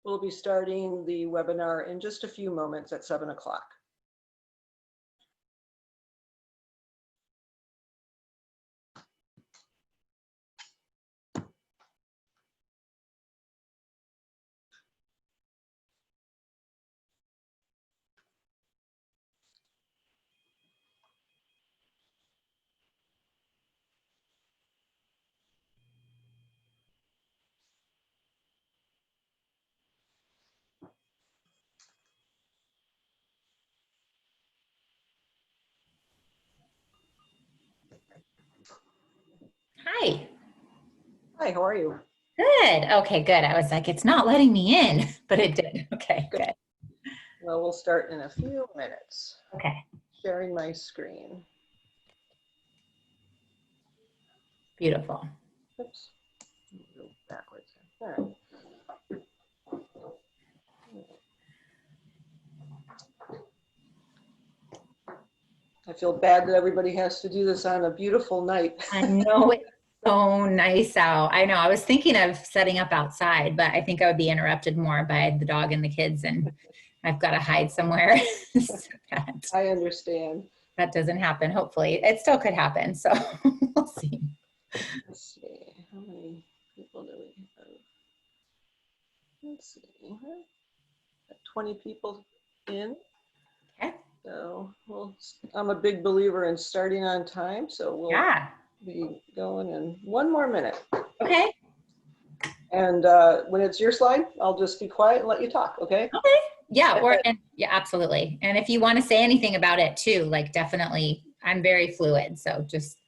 We'll be starting the webinar in just a few moments at 7 o'clock. Hi. Hi, how are you? Good. Okay, good. I was like, it's not letting me in, but it did. Okay, good. Well, we'll start in a few minutes. Okay. Sharing my screen. Beautiful. Oops. Go backwards. All right. I feel bad that everybody has to do this on a beautiful night. I know it's so nice out. I know. I was thinking of setting up outside, but I think I would be interrupted more by the dog and the kids, and I've got to hide somewhere. So I understand. that doesn't happen. Hopefully, it still could happen. So we'll see. Let's see. How many people do we have? Let's see. 20 people in. Okay. So I'm a big believer in starting on time. So we'll be going in 1 more minute. Okay. And when it's your slide, I'll just be quiet and let you talk. Okay. Okay. Yeah. Yeah, absolutely. And if you want to say anything about it too, like definitely, I'm very fluid. So just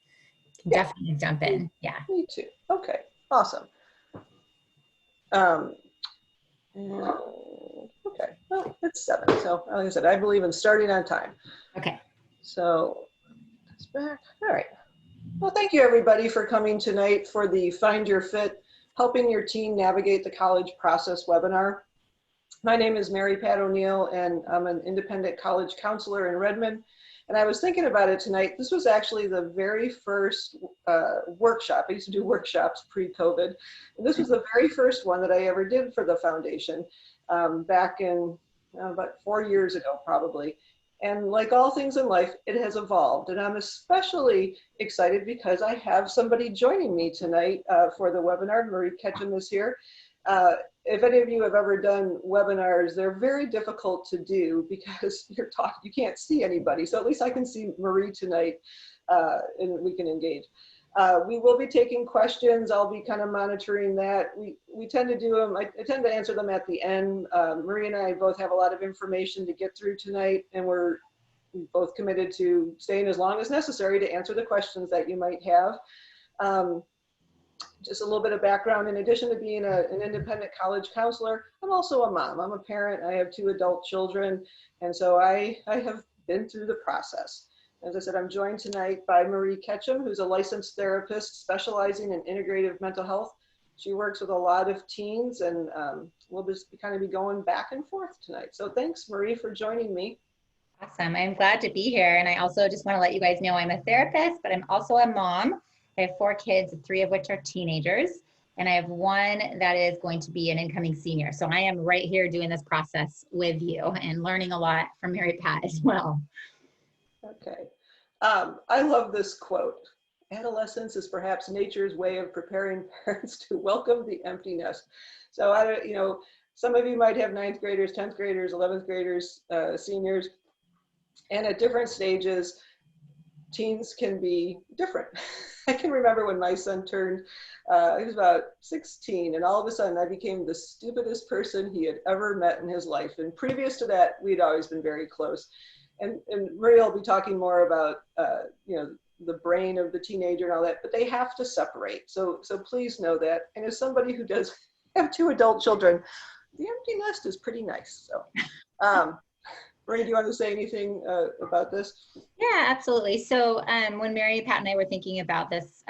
definitely jump in. Yeah. Me too. Okay. Awesome. Okay. Well, it's 7. So like I said, I believe in starting on time. Okay. So it's back. All right. Well, thank you everybody for coming tonight for the Find Your Fit, Helping Your Teen Navigate the College Process webinar. My name is Mary Pat O'Neill, and I'm an independent college counselor in Redmond. And I was thinking about it tonight. This was actually the very first workshop. I used to do workshops pre-COVID. And this was the very first one that I ever did for the foundation back in about 4 years ago, probably. And like all things in life, it has evolved. And I'm especially excited because I have somebody joining me tonight for the webinar. Marie Ketchum is here. If any of you have ever done webinars, they're very difficult to do because you can't see anybody. So at least I can see Marie tonight and we can engage. We will be taking questions. I'll be kind of monitoring that. We tend to do them, I tend to answer them at the end. Marie and I both have a lot of information to get through tonight, and we're both committed to staying as long as necessary to answer the questions that you might have. Just a little bit of background. In addition to being an independent college counselor, I'm also a mom. I'm a parent. I have 2 adult children. And so I have been through the process. As I said, I'm joined tonight by Marie Ketchum, who's a licensed therapist specializing in integrative mental health. She works with a lot of teens, and we'll just kind of be going back and forth tonight. So thanks, Marie, for joining me. Awesome. I'm glad to be here. And I also just want to let you guys know I'm a therapist, but I'm also a mom. I have 4 kids, 3 of which are teenagers. And I have 1 that is going to be an incoming senior. So I am right here doing this process with you and learning a lot from Mary Pat as well. Okay. I love this quote. Adolescence is perhaps nature's way of preparing parents to welcome the empty nest. So some of you might have 9th graders, 10th graders, 11th graders, seniors, and at different stages, teens can be different. I can remember when my son turned, he was about 16, and all of a sudden I became the stupidest person he had ever met in his life. And previous to that, we'd always been very close. And Maria will be talking more about, the brain of the teenager and all that, but they have to separate. So please know that. And as somebody who does have 2 adult children, the empty nest is pretty nice. So, Marie, do you want to say anything about this? Yeah, absolutely. So when Mary Pat and I were thinking about this,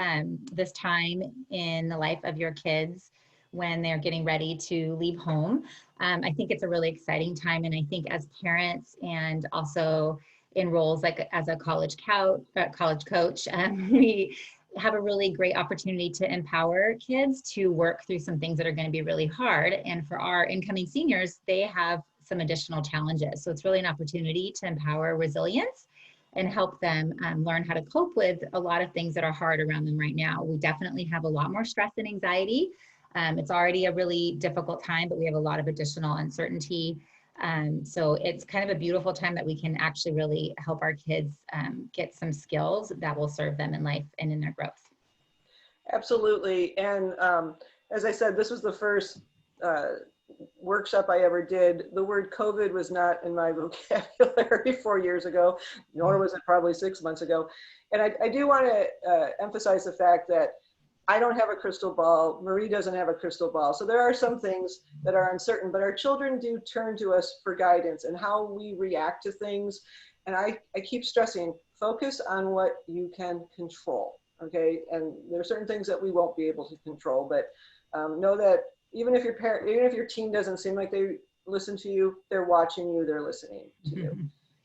this time in the life of your kids when they're getting ready to leave home, I think it's a really exciting time. And I think as parents and also in roles like as a college coach, we have a really great opportunity to empower kids to work through some things that are going to be really hard. And for our incoming seniors, they have some additional challenges. So it's really an opportunity to empower resilience and help them learn how to cope with a lot of things that are hard around them right now. We definitely have a lot more stress and anxiety. It's already a really difficult time, but we have a lot of additional uncertainty. So it's kind of a beautiful time that we can actually really help our kids get some skills that will serve them in life and in their growth. Absolutely. And as I said, this was the first workshop I ever did. The word COVID was not in my vocabulary 4 years ago, nor was it probably 6 months ago. And I do want to emphasize the fact that I don't have a crystal ball. Marie doesn't have a crystal ball. So there are some things that are uncertain, but our children do turn to us for guidance and how we react to things. And I keep stressing, focus on what you can control, okay? And there are certain things that we won't be able to control, but know that even if your teen doesn't seem like they listen to you, they're watching you, they're listening to you.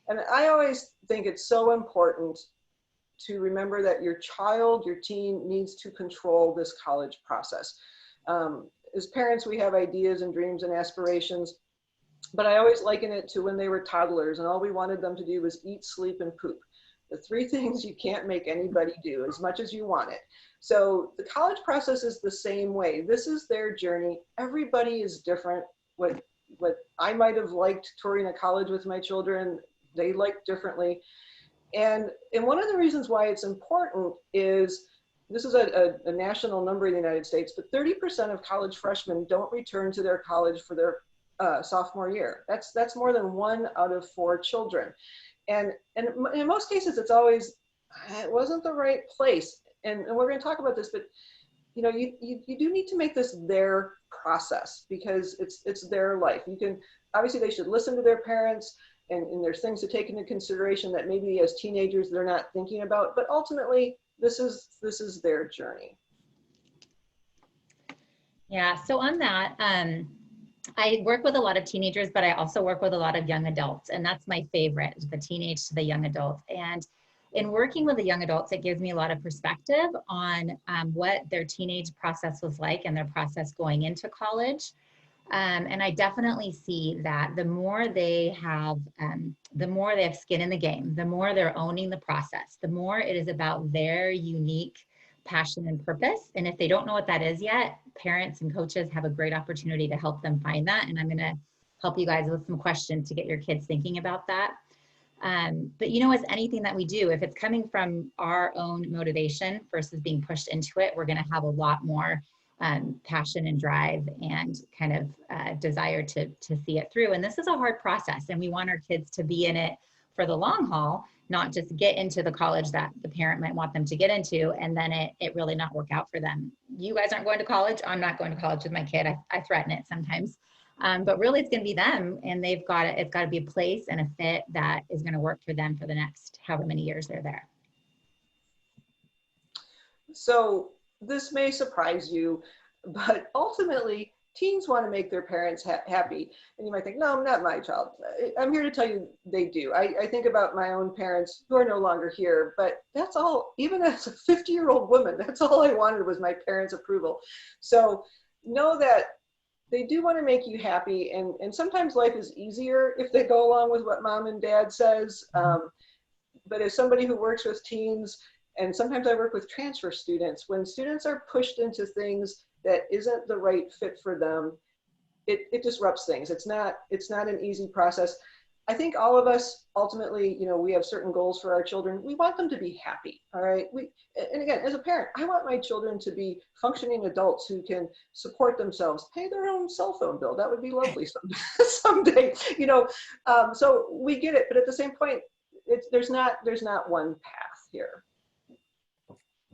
And I always think it's so important to remember that your child, your teen needs to control this college process. As parents, we have ideas and dreams and aspirations, but I always liken it to when they were toddlers and all we wanted them to do was eat, sleep, and poop. The 3 things you can't make anybody do as much as you want it. So the college process is the same way. This is their journey. Everybody is different. What I might have liked touring a college with my children, they liked differently. And one of the reasons why it's important is, this is a national number in the United States, but 30% of college freshmen don't return to their college for their sophomore year. That's more than 1 out of 4 children. And in most cases, it's always, it wasn't the right place. And we're going to talk about this, but you do need to make this their process because it's their life. Obviously they should listen to their parents, and there's things to take into consideration that maybe as teenagers they're not thinking about, but ultimately this is their journey. Yeah, so on that, I work with a lot of teenagers, but I also work with a lot of young adults, and that's my favorite, the teenage to the young adult. And in working with the young adults, it gives me a lot of perspective on what their teenage process was like and their process going into college. And I definitely see that the more they have skin in the game, the more they're owning the process, the more it is about their unique passion and purpose. And if they don't know what that is yet, parents and coaches have a great opportunity to help them find that. And I'm going to help you guys with some questions to get your kids thinking about that. But as anything that we do, if it's coming from our own motivation versus being pushed into it, we're going to have a lot more passion and drive and kind of desire to see it through. And this is a hard process, and we want our kids to be in it for the long haul, not just get into the college that the parent might want them to get into and then it really not work out for them. You guys aren't going to college. I'm not going to college with my kid. I threaten it sometimes. But really it's going to be them, and it's got to be a place and a fit that is going to work for them for the next however many years they're there. So this may surprise you, but ultimately teens want to make their parents happy. And you might think, no, not my child. I'm here to tell you they do. I think about my own parents who are no longer here, but that's all, even as a 50-year-old woman, that's all I wanted was my parents' approval. So know that they do want to make you happy. And sometimes life is easier if they go along with what mom and dad says. But as somebody who works with teens, and sometimes I work with transfer students, when students are pushed into things that isn't the right fit for them, it disrupts things. It's not an easy process. I think all of us ultimately, we have certain goals for our children. We want them to be happy, all right? And again, as a parent, I want my children to be functioning adults who can support themselves, pay their own cell phone bill. That would be lovely someday, so we get it. But at the same point, there's not one path here.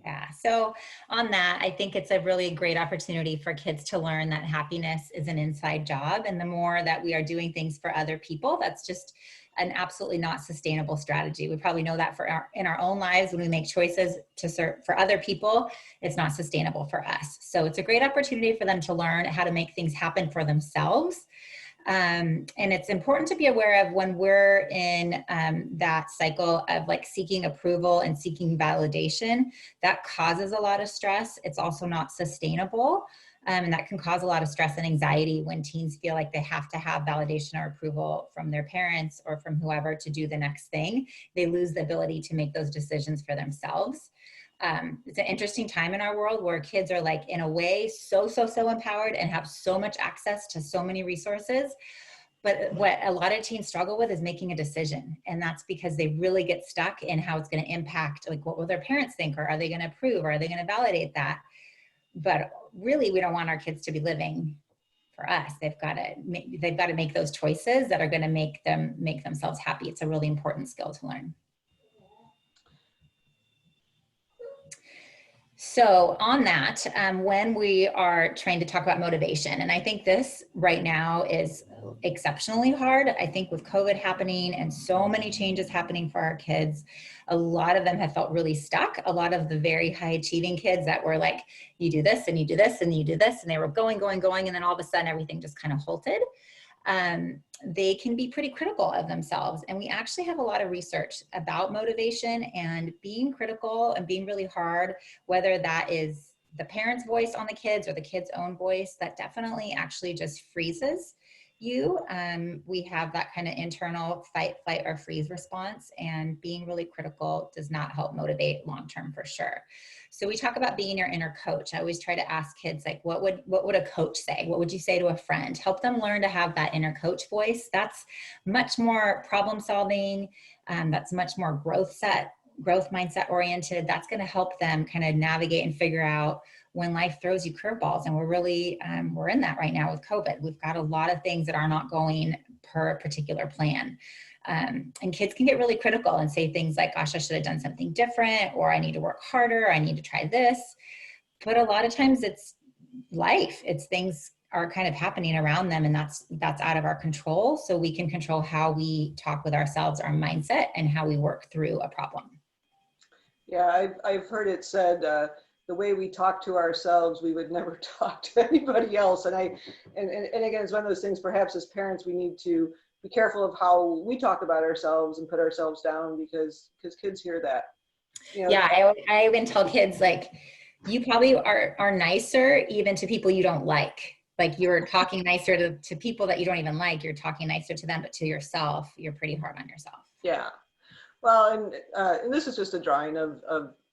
Yeah. So on that, I think it's a really great opportunity for kids to learn that happiness is an inside job. And the more that we are doing things for other people, that's just an absolutely not sustainable strategy. We probably know that in our own lives, when we make choices to serve for other people, it's not sustainable for us. So it's a great opportunity for them to learn how to make things happen for themselves. And it's important to be aware of when we're in that cycle of like seeking approval and seeking validation. That causes a lot of stress. It's also not sustainable. And that can cause a lot of stress and anxiety when teens feel like they have to have validation or approval from their parents or from whoever to do the next thing. They lose the ability to make those decisions for themselves. It's an interesting time in our world where kids are like, in a way, so empowered and have so much access to so many resources. But what a lot of teens struggle with is making a decision. And that's because they really get stuck in how it's going to impact, like, what will their parents think? Or are they going to approve? Or are they going to validate that? But really, we don't want our kids to be living for us. They've got to make those choices that are going to make themselves happy. It's a really important skill to learn. So on that, when we are trying to talk about motivation, and I think this right now is exceptionally hard. I think with COVID happening and so many changes happening for our kids, a lot of them have felt really stuck. A lot of the very high achieving kids that were like, you do this and you do this and you do this, and they were going, and then all of a sudden everything just kind of halted. They can be pretty critical of themselves. And we actually have a lot of research about motivation and being critical and being really hard, whether that is the parent's voice on the kids or the kid's own voice, that definitely actually just freezes you. We have that kind of internal fight, flight, or freeze response, and being really critical does not help motivate long-term for sure. So we talk about being your inner coach. I always try to ask kids, like, what would a coach say? What would you say to a friend? Help them learn to have that inner coach voice. That's much more problem solving. That's much more growth mindset oriented. That's going to help them kind of navigate and figure out when life throws you curveballs. And we're really, we're in that right now with COVID. We've got a lot of things that are not going per particular plan. And kids can get really critical and say things like, gosh, I should have done something different, or I need to work harder, I need to try this. But a lot of times it's life. It's things are kind of happening around them, and that's out of our control. So we can control how we talk with ourselves, our mindset, and how we work through a problem. Yeah, I've heard it said, the way we talk to ourselves, we would never talk to anybody else. And again, it's one of those things, perhaps as parents, we need to be careful of how we talk about ourselves and put ourselves down, because kids hear that. You know, yeah, I even tell kids, like, you probably are nicer even to people you don't like. Like, you're talking nicer to people that you don't even like. You're talking nicer to them, but to yourself, you're pretty hard on yourself. Yeah. Well, and this is just a drawing of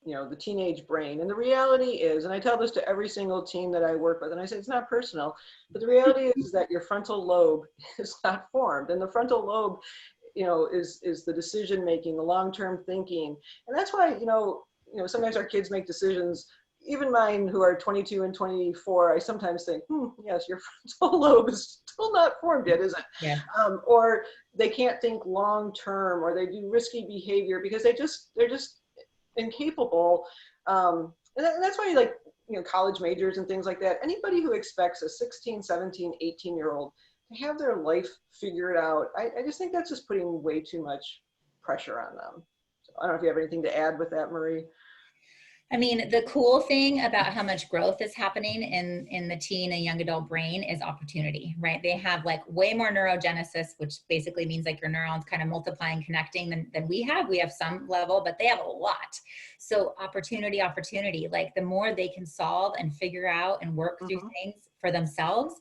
the teenage brain. And the reality is, and I tell this to every single teen that I work with, and I say it's not personal, but the reality is that your frontal lobe is not formed. And the frontal lobe, is the decision making, the long-term thinking. And that's why, sometimes our kids make decisions. Even mine, who are 22 and 24, I sometimes think, yes, your frontal lobe is still not formed yet, is it? Yeah. Or they can't think long term, or they do risky behavior because they're just incapable. And that's why, like, college majors and things like that, anybody who expects a 16, 17, 18-year-old to have their life figured out, I just think that's just putting way too much pressure on them. So I don't know if you have anything to add with that, Marie. I mean, the cool thing about how much growth is happening in the teen and young adult brain is opportunity, right? They have like way more neurogenesis, which basically means like your neurons kind of multiplying, connecting than we have. We have some level, but they have a lot. So opportunity, like the more they can solve and figure out and work through things for themselves,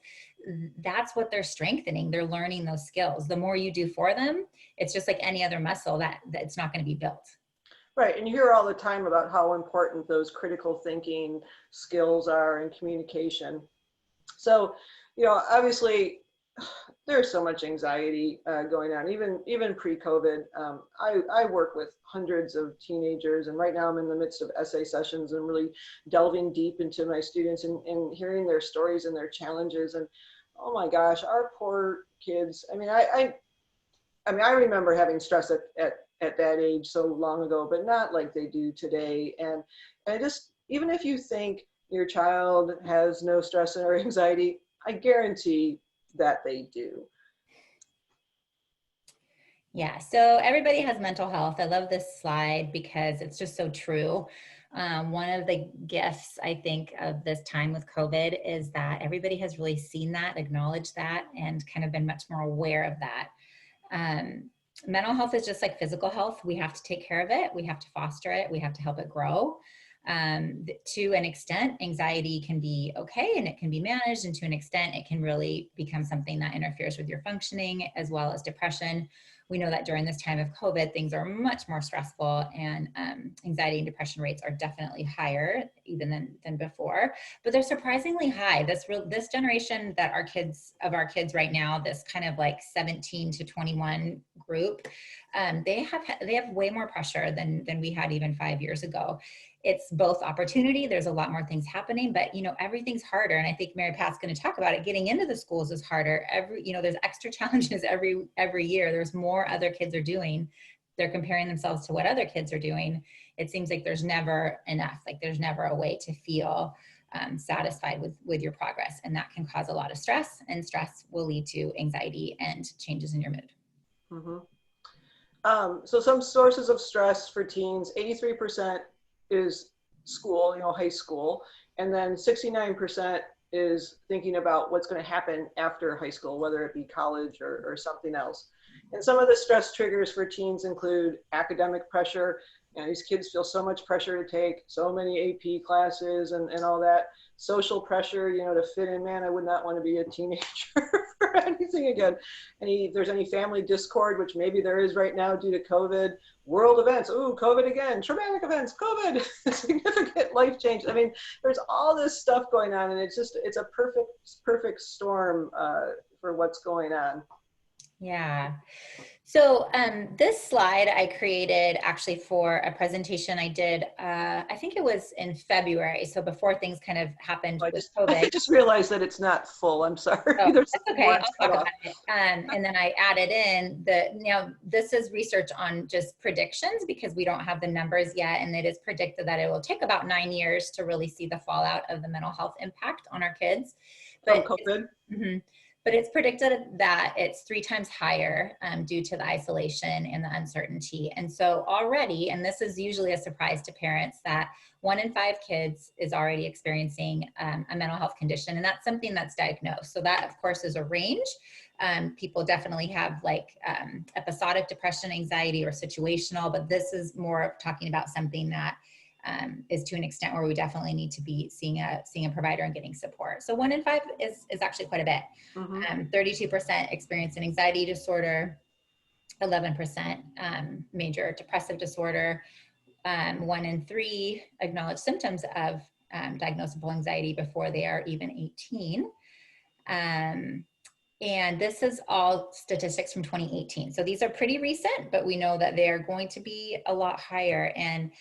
that's what they're strengthening. They're learning those skills. The more you do for them, it's just like any other muscle that it's not going to be built. Right, and you hear all the time about how important those critical thinking skills are in communication. So, obviously, there's so much anxiety going on, even pre-COVID. I work with hundreds of teenagers, and right now I'm in the midst of essay sessions and really delving deep into my students and hearing their stories and their challenges. And oh my gosh, our poor kids. I mean, I remember having stress at that age so long ago, but not like they do today. And I just, even if you think your child has no stress or anxiety, I guarantee that they do. Yeah, so everybody has mental health. I love this slide because it's just so true. One of the gifts, I think, of this time with COVID is that everybody has really seen that, acknowledged that, and kind of been much more aware of that. Mental health is just like physical health. We have to take care of it. We have to foster it. We have to help it grow. To an extent, anxiety can be okay and it can be managed, and to an extent, it can really become something that interferes with your functioning, as well as depression. We know that during this time of COVID, things are much more stressful, and anxiety and depression rates are definitely higher even than before, but they're surprisingly high. This generation that our kids right now, this kind of like 17 to 21 group, they have way more pressure than we had even 5 years ago. It's both opportunity. There's a lot more things happening, but everything's harder. And I think Mary Pat's going to talk about it. Getting into the schools is harder. There's extra challenges every year. There's more other kids are doing. They're comparing themselves to what other kids are doing. It seems like there's never enough. Like there's never a way to feel satisfied with your progress. And that can cause a lot of stress, and stress will lead to anxiety and changes in your mood. Mm-hmm. So some sources of stress for teens, 83% is school, high school. And then 69% is thinking about what's going to happen after high school, whether it be college or something else. And some of the stress triggers for teens include academic pressure. These kids feel so much pressure to take so many AP classes and all that. Social pressure, to fit in. Man, I would not want to be a teenager for anything again. There's any family discord, which maybe there is right now due to COVID. World events, ooh, COVID again, traumatic events, COVID, significant life change. I mean, there's all this stuff going on, and it's a perfect storm for what's going on. Yeah. So this slide I created actually for a presentation I did, I think it was in February. So before things kind of happened with COVID. I just realized that it's not full. I'm sorry. Oh, that's okay. I'll talk about it. And then I added in this is research on just predictions, because we don't have the numbers yet. And it is predicted that it will take about 9 years to really see the fallout of the mental health impact on our kids. But COVID. But it's predicted that it's 3 times higher due to the isolation and the uncertainty. And so already, and this is usually a surprise to parents, that 1 in 5 kids is already experiencing a mental health condition. And that's something that's diagnosed. So that, of course, is a range. People definitely have episodic depression, anxiety, or situational, but this is more talking about something that is to an extent where we definitely need to be seeing a provider and getting support. So 1 in 5 is actually quite a bit. 32% experience an anxiety disorder, 11% major depressive disorder, 1 in 3 acknowledge symptoms of diagnosable anxiety before they are even 18. And this is all statistics from 2018. So these are pretty recent, but we know that they're going to be a lot higher. And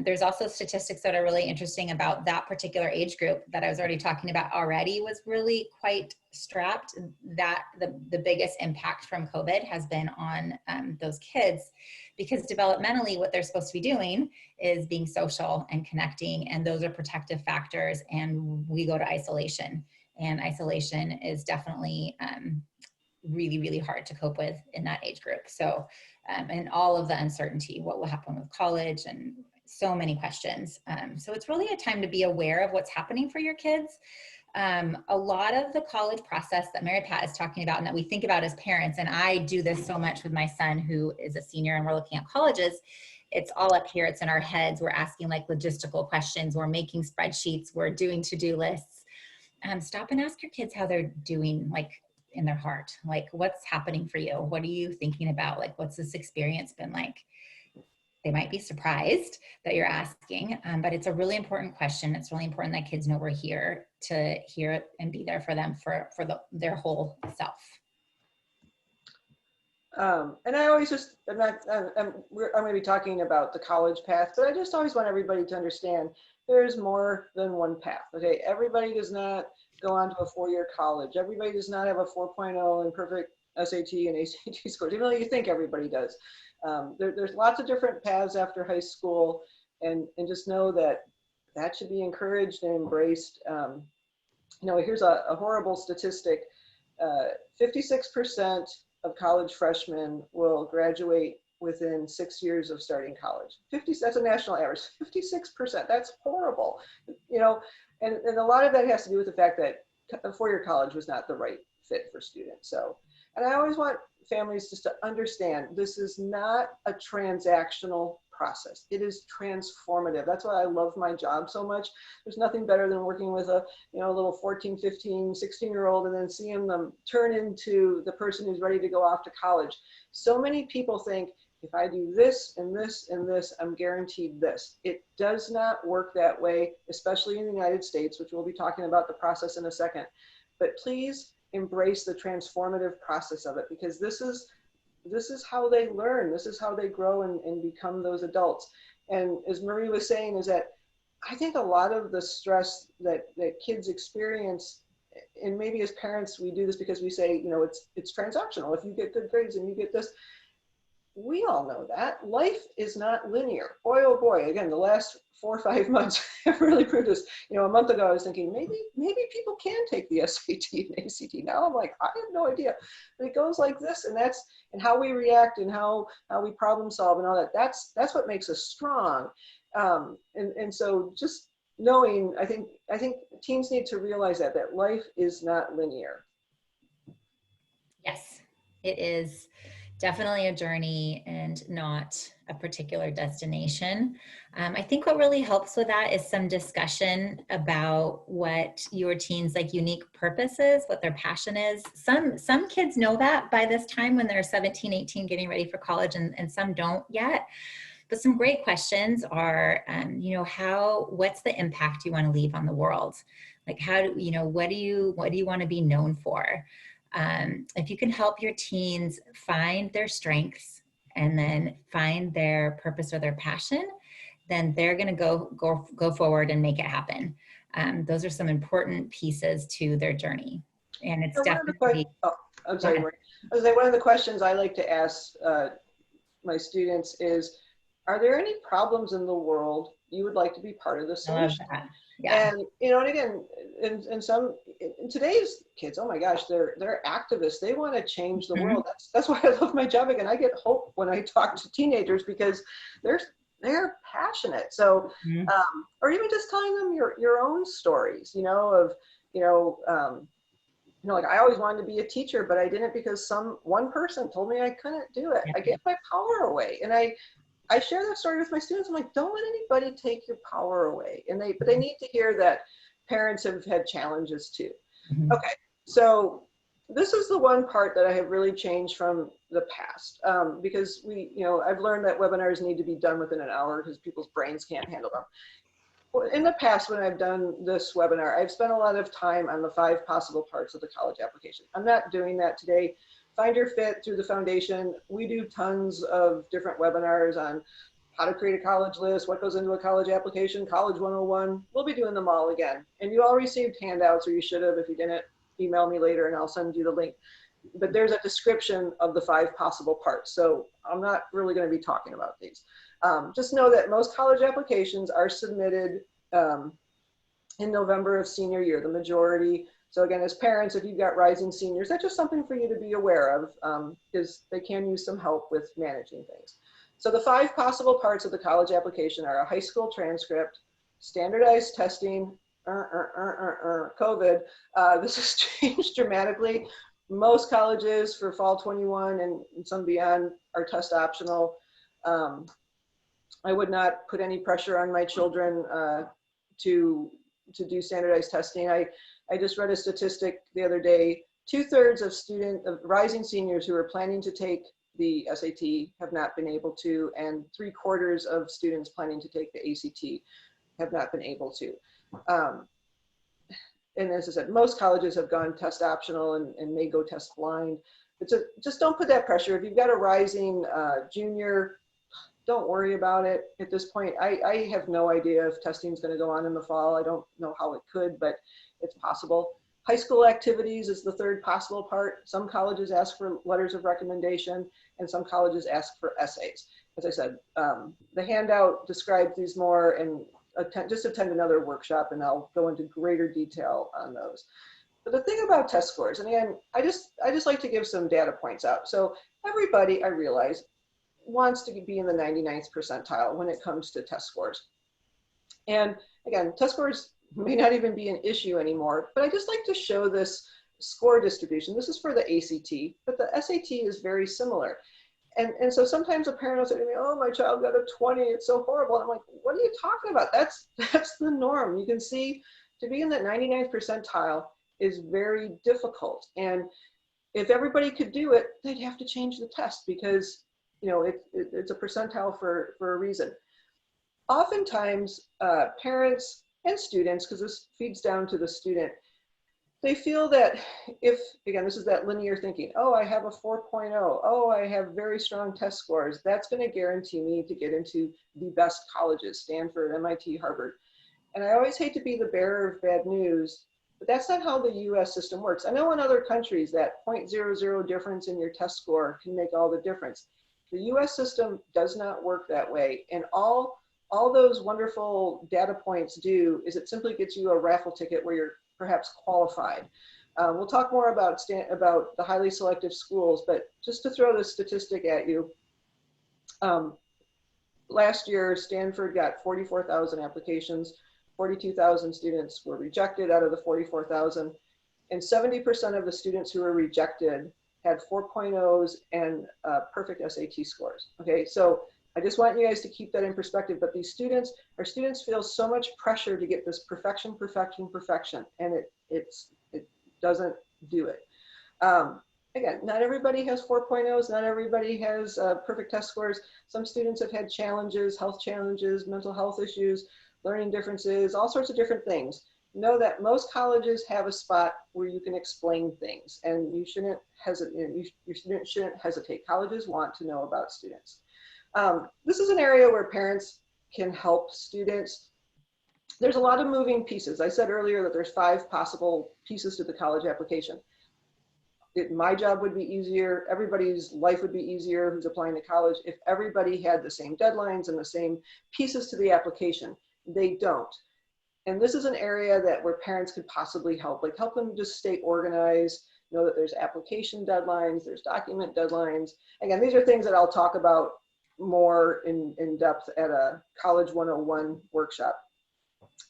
there's also statistics that are really interesting about that particular age group that I was already talking about already was really quite strapped. That the biggest impact from COVID has been on those kids, because developmentally what they're supposed to be doing is being social and connecting, and those are protective factors, and we go to isolation. And isolation is definitely really, really hard to cope with in that age group. So, and all of the uncertainty, what will happen with college, and so many questions. So it's really a time to be aware of what's happening for your kids. A lot of the college process that Mary Pat is talking about and that we think about as parents, and I do this so much with my son who is a senior and we're looking at colleges, it's all up here, it's in our heads. We're asking logistical questions, we're making spreadsheets, we're doing to-do lists. Stop and ask your kids how they're doing, in their heart. What's happening for you? What are you thinking about? What's this experience been like? They might be surprised that you're asking, but it's a really important question. It's really important that kids know we're here to hear it and be there for them for their whole self. And I always I'm going to be talking about the college path, but I just always want everybody to understand there's more than one path. Okay, everybody does not go on to a 4-year college. Everybody does not have a 4.0 and perfect SAT and ACT scores, even though you think everybody does. There's lots of different paths after high school, and just know that should be encouraged and embraced. Here's a horrible statistic. 56% of college freshmen will graduate within 6 years of starting college. That's a national average, 56%. That's horrible. You know, and a lot of that has to do with the fact that a four-year college was not the right fit for students. So, and I always want families just to understand this is not a transactional process. It is transformative. That's why I love my job so much. There's nothing better than working with a, you know, little 14, 15, 16-year-old and then seeing them turn into the person who's ready to go off to college. So many people think, if I do this and this and this, I'm guaranteed this. It does not work that way, especially in the United States, which we'll be talking about the process in a second. But please embrace the transformative process of it, because this is how they learn. This is how they grow and become those adults. And as Marie was saying, is that I think a lot of the stress that kids experience, and maybe as parents, we do this because we say, you know, it's transactional. If you get good grades and you get this, we all know that life is not linear. Boy, oh boy, again, the last 4 or 5 months have really proved this. You know, a month ago I was thinking maybe people can take the SAT and ACT. Now I'm like, I have no idea. But it goes like this, and how we react and how we problem solve and all that. That's what makes us strong. And so just knowing, I think teens need to realize that life is not linear. Yes, it is definitely a journey and not a particular destination. I think what really helps with that is some discussion about what your teens' like unique purpose is, what their passion is. Some kids know that by this time when they're 17, 18, getting ready for college, and some don't yet. But some great questions are, you know, what's the impact you want to leave on the world? Like, what do you want to be known for? If you can help your teens find their strengths and then find their purpose or their passion, then they're going to go forward and make it happen. Those are some important pieces to their journey. And it's definitely. I'm sorry, Marie. I was like, one of the questions I like to ask my students is, are there any problems in the world you would like to be part of the solution? I love that. Yeah. And, you know, and again, in today's kids, oh my gosh, they're activists. They want to change the world. That's why I love my job. Again, I get hope when I talk to teenagers because they're passionate. So, or even just telling them your own stories, you know, of, like I always wanted to be a teacher, but I didn't because one person told me I couldn't do it. I gave my power away. And I share that story with my students. I'm like, don't let anybody take your power away. But they need to hear that parents have had challenges too. Okay, so this is the one part that I have really changed from the past because I've learned that webinars need to be done within an hour because people's brains can't handle them. In the past, when I've done this webinar, I've spent a lot of time on the 5 possible parts of the college application. I'm not doing that today. Find Your Fit through the foundation. We do tons of different webinars on how to create a college list, what goes into a college application, College 101. We'll be doing them all again. And you all received handouts, or you should have. If you didn't, email me later and I'll send you the link. But there's a description of the 5 possible parts. So I'm not really going to be talking about these. Just know that most college applications are submitted in November of senior year, the majority. So again, as parents, if you've got rising seniors, that's just something for you to be aware of because they can use some help with managing things. So the 5 possible parts of the college application are a high school transcript, standardized testing, COVID. This has changed dramatically. Most colleges for fall 21 and some beyond are test optional. I would not put any pressure on my children to do standardized testing. I just read a statistic the other day, 2/3 of rising seniors who are planning to take the SAT have not been able to, and 3/4 of students planning to take the ACT have not been able to. And as I said, most colleges have gone test optional and may go test blind. But just don't put that pressure. If you've got a rising junior, don't worry about it at this point. I have no idea if testing is going to go on in the fall. I don't know how it could, but it's possible. High school activities is the 3rd possible part. Some colleges ask for letters of recommendation and some colleges ask for essays. As I said, the handout describes these more, and just attend another workshop and I'll go into greater detail on those. But the thing about test scores, and again, I just like to give some data points out. So everybody, I realize, wants to be in the 99th percentile when it comes to test scores. And again, test scores may not even be an issue anymore, but I just like to show this score distribution. This is for the ACT, but the SAT is very similar. And so sometimes a parent will say to me, oh, my child got a 20, it's so horrible. And I'm like, what are you talking about? That's the norm. You can see to be in that 99th percentile is very difficult. And if everybody could do it, they'd have to change the test because, you know, it's a percentile for a reason. Oftentimes, parents and students, because this feeds down to the student, they feel that if, again, this is that linear thinking, oh, I have a 4.0, oh, I have very strong test scores, that's going to guarantee me to get into the best colleges, Stanford, MIT, Harvard. And I always hate to be the bearer of bad news, but that's not how the US system works. I know in other countries that 0.00 difference in your test score can make all the difference. The US system does not work that way. And all those wonderful data points do is it simply gets you a raffle ticket where you're perhaps qualified. We'll talk more about the highly selective schools, but just to throw this statistic at you, last year Stanford got 44,000 applications, 42,000 students were rejected out of the 44,000, and 70% of the students who were rejected had 4.0s and perfect SAT scores. Okay, so I just want you guys to keep that in perspective, but these students, our students feel so much pressure to get this perfection, perfection, perfection, and it doesn't do it. Again, not everybody has 4.0s, not everybody has perfect test scores. Some students have had challenges, health challenges, mental health issues, learning differences, all sorts of different things. Know that most colleges have a spot where you can explain things, and you shouldn't hesitate. Your students shouldn't hesitate. Colleges want to know about students. This is an area where parents can help students. There's a lot of moving pieces. I said earlier that there's 5 possible pieces to the college application. My job would be easier. Everybody's life would be easier who's applying to college if everybody had the same deadlines and the same pieces to the application. They don't. And this is an area that where parents could possibly help, like help them just stay organized, know that there's application deadlines, there's document deadlines. Again, these are things that I'll talk about more in depth at a College 101 workshop.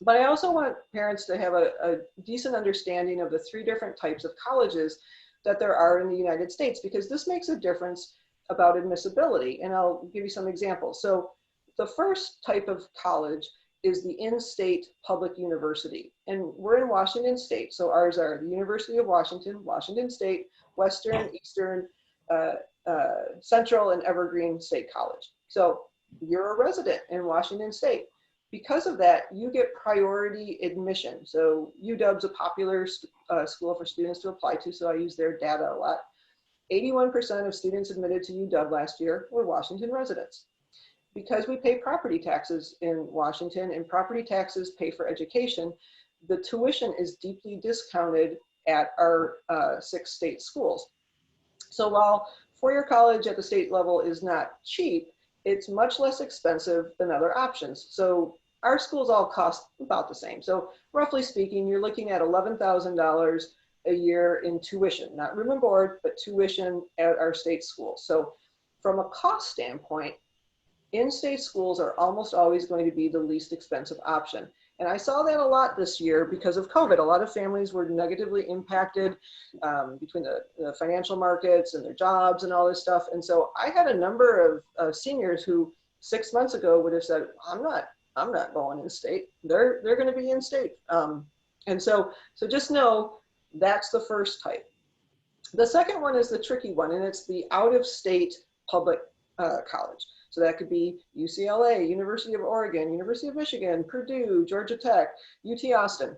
But I also want parents to have a decent understanding of the 3 different types of colleges that there are in the United States, because this makes a difference about admissibility. And I'll give you some examples. So the first type of college is the in-state public university. And we're in Washington State. So ours are the University of Washington, Washington State, Western, Eastern, Central, and Evergreen State College. So you're a resident in Washington State. Because of that, you get priority admission. So UW's a popular school for students to apply to, so I use their data a lot. 81% of students admitted to UW last year were Washington residents. Because we pay property taxes in Washington and property taxes pay for education, the tuition is deeply discounted at our 6 state schools. So while four-year college at the state level is not cheap, it's much less expensive than other options. So our schools all cost about the same. So roughly speaking, you're looking at $11,000 a year in tuition, not room and board, but tuition at our state schools. So from a cost standpoint, in-state schools are almost always going to be the least expensive option. And I saw that a lot this year because of COVID. A lot of families were negatively impacted between the financial markets and their jobs and all this stuff. And so I had a number of seniors who 6 months ago would have said, I'm not going in-state. They're going to be in-state. And so just know that's the first type. The second one is the tricky one, and it's the out-of-state public college. So that could be UCLA, University of Oregon, University of Michigan, Purdue, Georgia Tech, UT Austin.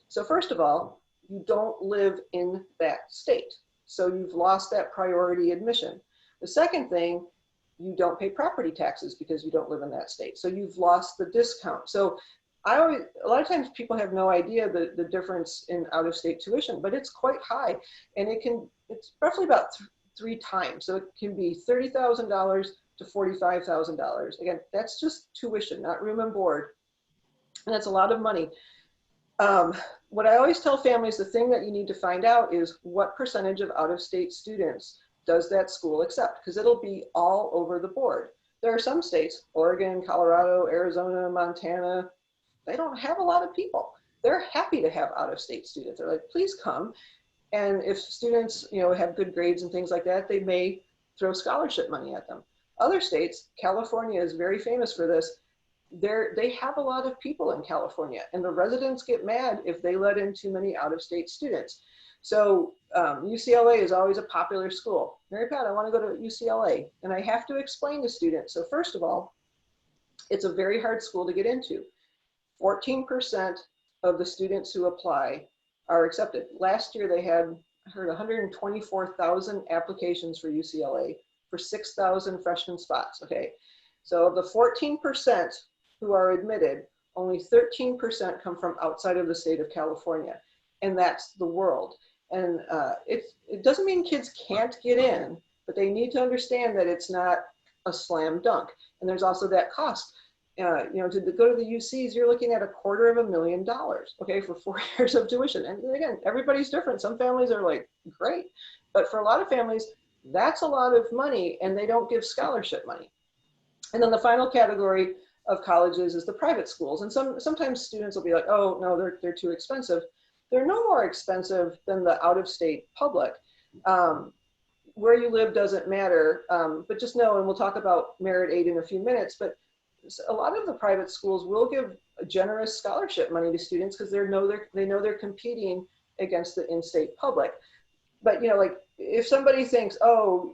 So first of all, you don't live in that state. So you've lost that priority admission. The second thing, you don't pay property taxes because you don't live in that state. So you've lost the discount. So a lot of times people have no idea the difference in out-of-state tuition, but it's quite high. And it's roughly about 3 times. So it can be $30,000 to $45,000. Again, that's just tuition, not room and board. And that's a lot of money. What I always tell families, the thing that you need to find out is what percentage of out-of-state students does that school accept? Because it'll be all over the board. There are some states, Oregon, Colorado, Arizona, Montana, they don't have a lot of people. They're happy to have out-of-state students. They're like, please come. And if students, have good grades and things like that, they may throw scholarship money at them. Other states, California is very famous for this. They have a lot of people in California, and the residents get mad if they let in too many out-of-state students. So UCLA is always a popular school. Mary Pat, I want to go to UCLA. And I have to explain to students. So first of all, it's a very hard school to get into. 14% of the students who apply are accepted. Last year they had, I heard, 124,000 applications for UCLA for 6,000 freshman spots, okay? So of the 14% who are admitted, only 13% come from outside of the state of California, and that's the world. And it doesn't mean kids can't get in, but they need to understand that it's not a slam dunk. And there's also that cost. To go to the UCs, you're looking at $250,000, okay, for 4 years of tuition. And again, everybody's different. Some families are like, great. But for a lot of families, that's a lot of money, and they don't give scholarship money. And then the final category of colleges is the private schools. And sometimes students will be like, oh, no, they're too expensive. They're no more expensive than the out-of-state public. Where you live doesn't matter, but just know, and we'll talk about merit aid in a few minutes, but a lot of the private schools will give generous scholarship money to students because they know they're competing against the in-state public. But like if somebody thinks, oh,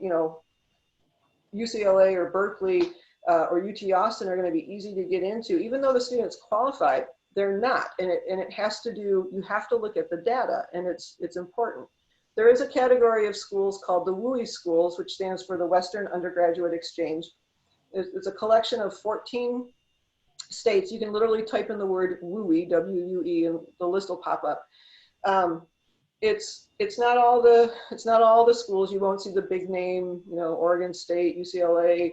UCLA or Berkeley or UT Austin are going to be easy to get into, even though the students qualified, they're not. And it has to do, you have to look at the data, and it's important. There is a category of schools called the WUI schools, which stands for the Western Undergraduate Exchange. It's a collection of 14 states. You can literally type in the word WUE, W-U-E, and the list will pop up. It's not all the schools. You won't see the big name, Oregon State, UCLA,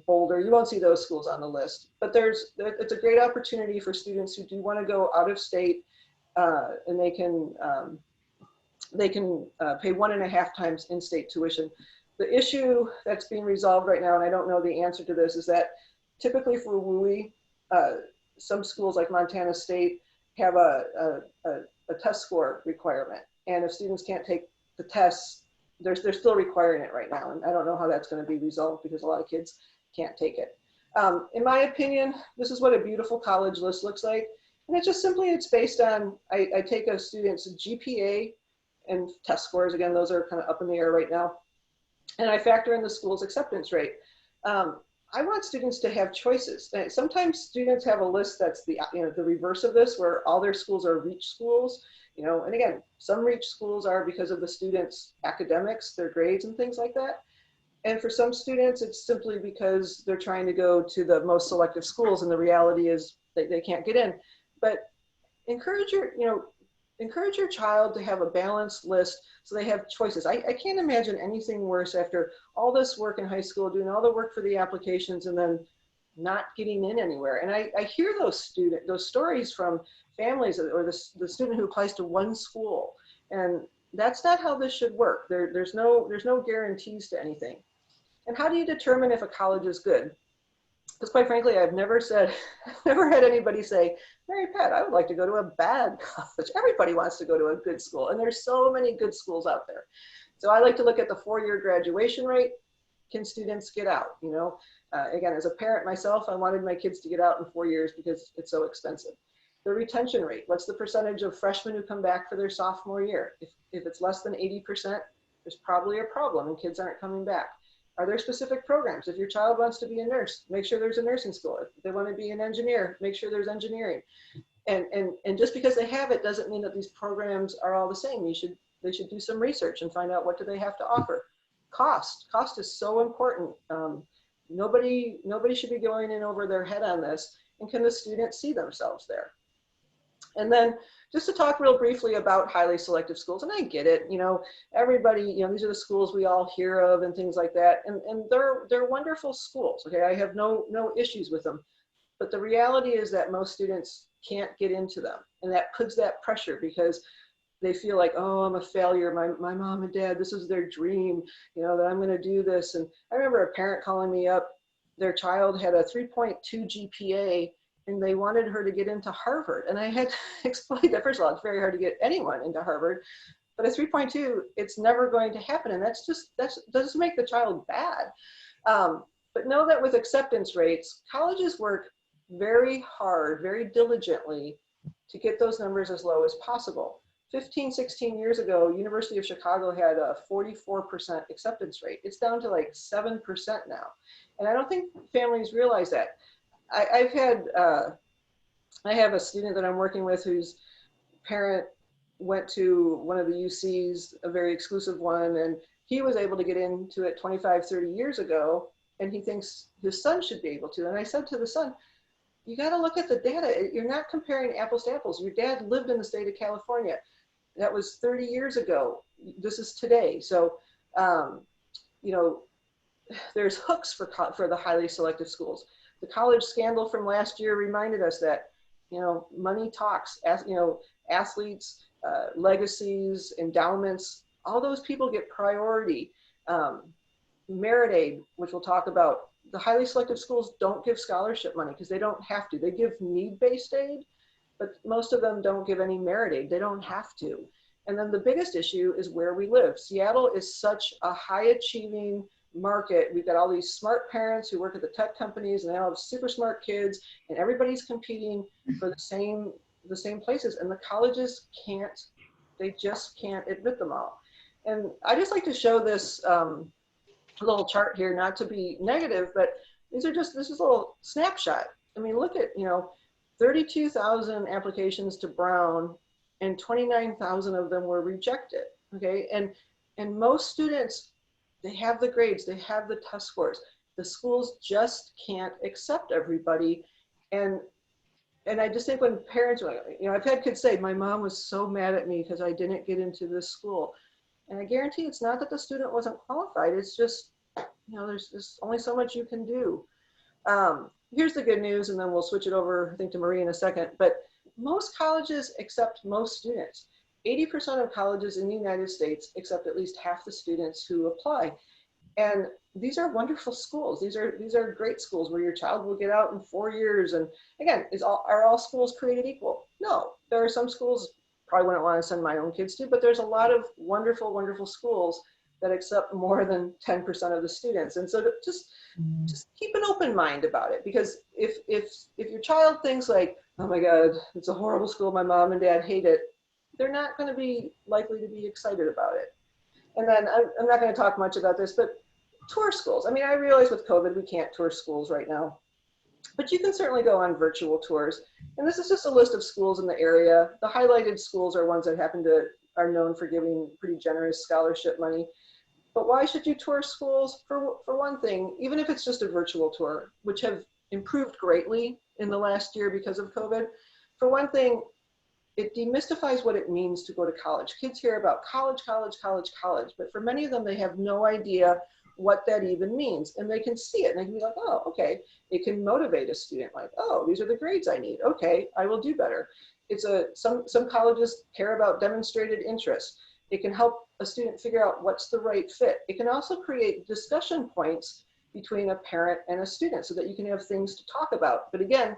Boulder. You won't see those schools on the list. But it's a great opportunity for students who do want to go out of state, and they can pay 1.5 times in-state tuition. The issue that's being resolved right now, and I don't know the answer to this, is that typically for WUI, some schools like Montana State have a test score requirement. And if students can't take the tests, they're still requiring it right now. And I don't know how that's going to be resolved because a lot of kids can't take it. In my opinion, this is what a beautiful college list looks like. And it's based on, I take a student's GPA and test scores. Again, those are kind of up in the air right now. And I factor in the school's acceptance rate. I want students to have choices. Sometimes students have a list that's the reverse of this, where all their schools are reach schools. And again, some reach schools are because of the students' academics, their grades and things like that. And for some students, it's simply because they're trying to go to the most selective schools, and the reality is they can't get in. But encourage your child to have a balanced list so they have choices. I can't imagine anything worse after all this work in high school, doing all the work for the applications and then not getting in anywhere. And I hear those stories from families, or the student who applies to one school, and that's not how this should work. There's no guarantees to anything. And how do you determine if a college is good? Because quite frankly, I've never had anybody say, Mary Pat, I would like to go to a bad college. Everybody wants to go to a good school, and there's so many good schools out there. So I like to look at the 4-year graduation rate. Can students get out? Again, as a parent myself, I wanted my kids to get out in 4 years because it's so expensive. The retention rate, what's the percentage of freshmen who come back for their sophomore year? If it's less than 80%, there's probably a problem and kids aren't coming back. Are there specific programs? If your child wants to be a nurse, make sure there's a nursing school. If they want to be an engineer, make sure there's engineering. And just because they have it doesn't mean that these programs are all the same. They should do some research and find out what do they have to offer. Cost is so important. Nobody should be going in over their head on this. And can the students see themselves there? And then just to talk real briefly about highly selective schools, and I get it, everybody, these are the schools we all hear of and things like that, and they're wonderful schools, okay? I have no issues with them, but the reality is that most students can't get into them, and that puts that pressure because they feel like, oh, I'm a failure. My mom and dad, this is their dream, you know, that I'm going to do this. And I remember a parent calling me up. Their child had a 3.2 GPA and they wanted her to get into Harvard. And I had to explain that, first of all, it's very hard to get anyone into Harvard, but a 3.2, it's never going to happen. And that doesn't make the child bad. But know that with acceptance rates, colleges work very hard, very diligently to get those numbers as low as possible. 15, 16 years ago, University of Chicago had a 44% acceptance rate. It's down to like 7% now. And I don't think families realize that. I have a student that I'm working with whose parent went to one of the UCs, a very exclusive one, and he was able to get into it 25, 30 years ago, and he thinks his son should be able to. And I said to the son, you got to look at the data. You're not comparing apples to apples. Your dad lived in the state of California. That was 30 years ago. This is today. So, you know, there's hooks for the highly selective schools. The college scandal from last year reminded us that, you know, money talks. As you know, athletes, legacies, endowments, all those people get priority. Merit aid, which we'll talk about. The highly selective schools don't give scholarship money because they don't have to. They give need-based aid, but most of them don't give any merit aid. They don't have to. And then the biggest issue is where we live. Seattle is such a high-achieving market. We've got all these smart parents who work at the tech companies, and they all have super smart kids, and everybody's competing for the same places. And the colleges can't, they just can't admit them all. And I just like to show this little chart here, not to be negative, but this is a little snapshot. I mean, look at, you know, 32,000 applications to Brown and 29,000 of them were rejected, okay? And most students, they have the grades, they have the test scores. The schools just can't accept everybody. And I just think when parents, you know, I've had kids say, my mom was so mad at me because I didn't get into this school. And I guarantee it's not that the student wasn't qualified. It's just, you know, there's only so much you can do. Here's the good news, and then we'll switch it over, I think, to Marie in a second. But most colleges accept most students. 80% of colleges in the United States accept at least half the students who apply. And these are wonderful schools. These are great schools where your child will get out in 4 years. And again, are all schools created equal? No, there are some schools probably wouldn't want to send my own kids to, but there's a lot of wonderful, wonderful schools that accept more than 10% of the students. And so just keep an open mind about it, because if your child thinks like, oh my God, it's a horrible school, my mom and dad hate it, they're not going to be likely to be excited about it. And then I'm not going to talk much about this, but tour schools. I mean, I realize with COVID, we can't tour schools right now, but you can certainly go on virtual tours. And this is just a list of schools in the area. The highlighted schools are ones that are known for giving pretty generous scholarship money. But why should you tour schools? For one thing, even if it's just a virtual tour, which have improved greatly in the last year because of COVID, for one thing, it demystifies what it means to go to college. Kids hear about college, but for many of them, they have no idea what that even means. And they can see it and they can be like, oh, okay. It can motivate a student like, oh, these are the grades I need. Okay, I will do better. Some colleges care about demonstrated interest. It can help a student figure out what's the right fit. It can also create discussion points between a parent and a student so that you can have things to talk about. But again,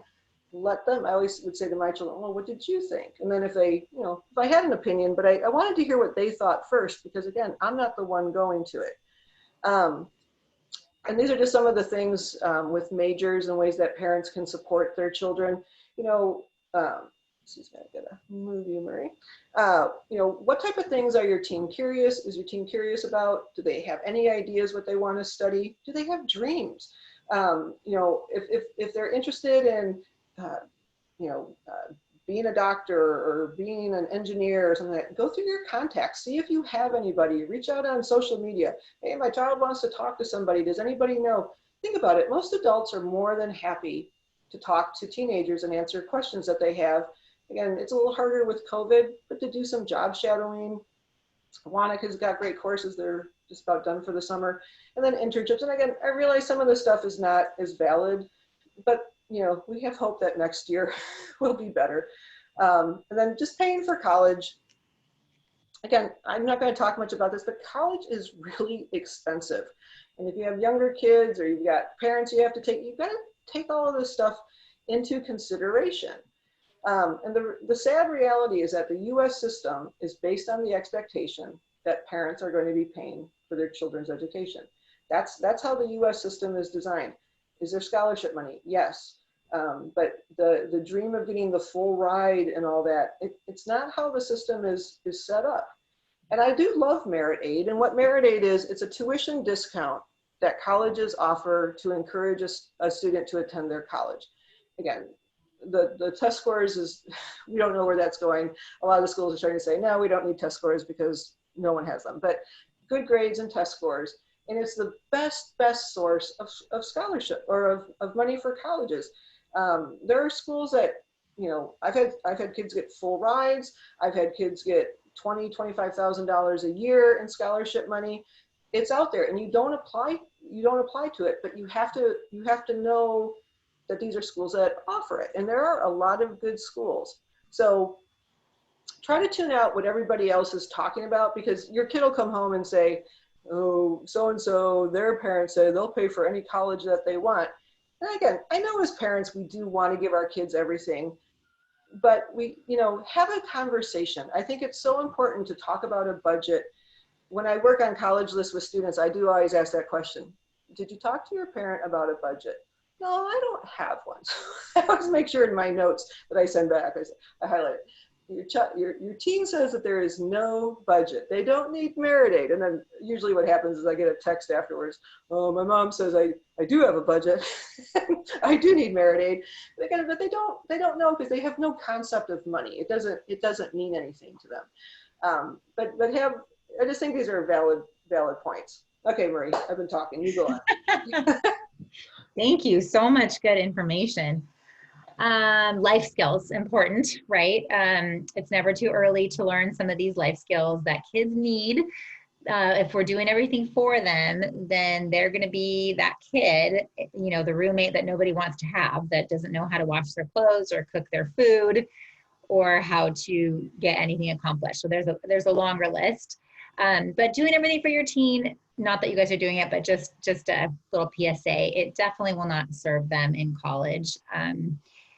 let them, I always would say to my children, well, what did you think? And then if I had an opinion, but I wanted to hear what they thought first, because again, I'm not the one going to it. And these are just some of the things with majors and ways that parents can support their children. You know, excuse me, I gotta move you, Marie. You know, what type of things are your teen curious? Is your teen curious about? Do they have any ideas what they want to study? Do they have dreams? You know, if they're interested in, being a doctor or being an engineer or something like that, go through your contacts. See if you have anybody. Reach out on social media. Hey, my child wants to talk to somebody. Does anybody know? Think about it. Most adults are more than happy to talk to teenagers and answer questions that they have. Again, it's a little harder with COVID, but to do some job shadowing. Wanica's got great courses. They're just about done for the summer. And then internships. And again, I realize some of this stuff is not as valid, but you know, we have hope that next year will be better. And then just paying for college. again, I'm not going to talk much about this, but college is really expensive. And if you have younger kids or you've got parents you have to take, you've got to take all of this stuff into consideration. And the sad reality is that the US system is based on the expectation that parents are going to be paying for their children's education. That's how the US system is designed. Is there scholarship money? Yes. But the dream of getting the full ride and all that, it's not how the system is set up. And I do love Merit Aid. And what Merit Aid is, it's a tuition discount that colleges offer to encourage a student to attend their college. Again, the test scores is, we don't know where that's going. A lot of the schools are trying to say, no, we don't need test scores because no one has them. But good grades and test scores. And it's the best source of scholarship or of money for colleges. There are schools that, you know, I've had kids get full rides. I've had kids get $25,000 a year in scholarship money. It's out there, and you don't apply to it, but you have to know that these are schools that offer it. And there are a lot of good schools. So try to tune out what everybody else is talking about, because your kid will come home and say, oh, so-and-so, their parents say they'll pay for any college that they want. And again, I know as parents, we do want to give our kids everything, but we, you know, have a conversation. I think it's so important to talk about a budget. When I work on college lists with students, I do always ask that question. Did you talk to your parent about a budget? No, I don't have one. I always make sure in my notes that I send back, I highlight it. Your teen says that there is no budget. They don't need Merit Aid. And then usually what happens is I get a text afterwards. Oh, my mom says I do have a budget. I do need Merit Aid. But they don't know, because they have no concept of money. It doesn't mean anything to them. I just think these are valid points. Okay, Marie, I've been talking. You go on. Thank you. So much good information. Life skills, important, right? It's never too early to learn some of these life skills that kids need. If we're doing everything for them, then they're going to be that kid, you know, the roommate that nobody wants to have, that doesn't know how to wash their clothes or cook their food or how to get anything accomplished. So there's a longer list. But doing everything for your teen, not that you guys are doing it, but just a little PSA, it definitely will not serve them in college.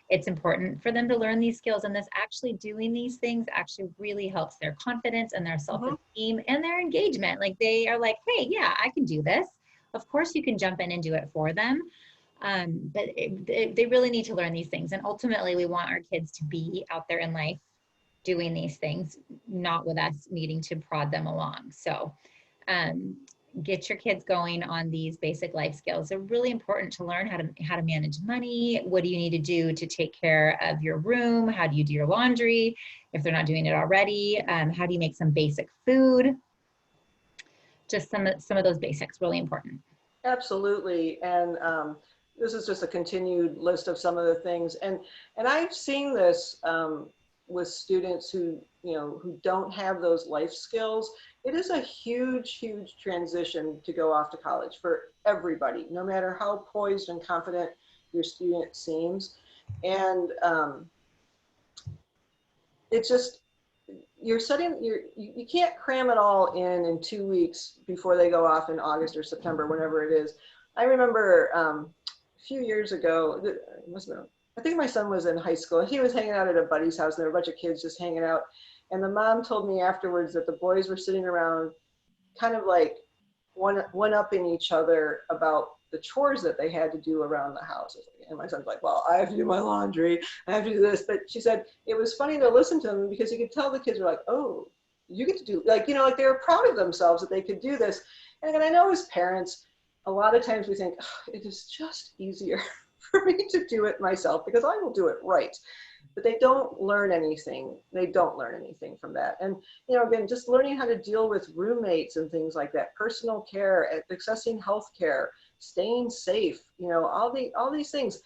It's important for them to learn these skills, and actually doing these things actually really helps their confidence and their self-esteem and their engagement. Like, they are like, hey, yeah, I can do this. Of course you can jump in and do it for them. But they really need to learn these things. And ultimately we want our kids to be out there in life doing these things, not with us needing to prod them along. So get your kids going on these basic life skills. They're really important to learn how to manage money. What do you need to do to take care of your room? How do you do your laundry if they're not doing it already? How do you make some basic food? Just some of those basics, really important. Absolutely. And this is just a continued list of some of the things. And I've seen this with students who don't have those life skills. It is a huge transition to go off to college for everybody, no matter how poised and confident your student seems. And it's just, you can't cram it all in 2 weeks before they go off in August or September, whenever it is. I remember a few years ago, I think my son was in high school, and he was hanging out at a buddy's house, and there were a bunch of kids just hanging out. And the mom told me afterwards that the boys were sitting around kind of like one-upping each other about the chores that they had to do around the house. And my son's like, well, I have to do my laundry, I have to do this. But she said it was funny to listen to them, because you could tell the kids were like, oh, you get to do, like they were proud of themselves that they could do this. And I know as parents, a lot of times we think, oh, it is just easier for me to do it myself because I will do it right. But they don't learn anything. They don't learn anything from that. And, again, just learning how to deal with roommates and things like that, personal care, accessing health care, staying safe, all these things.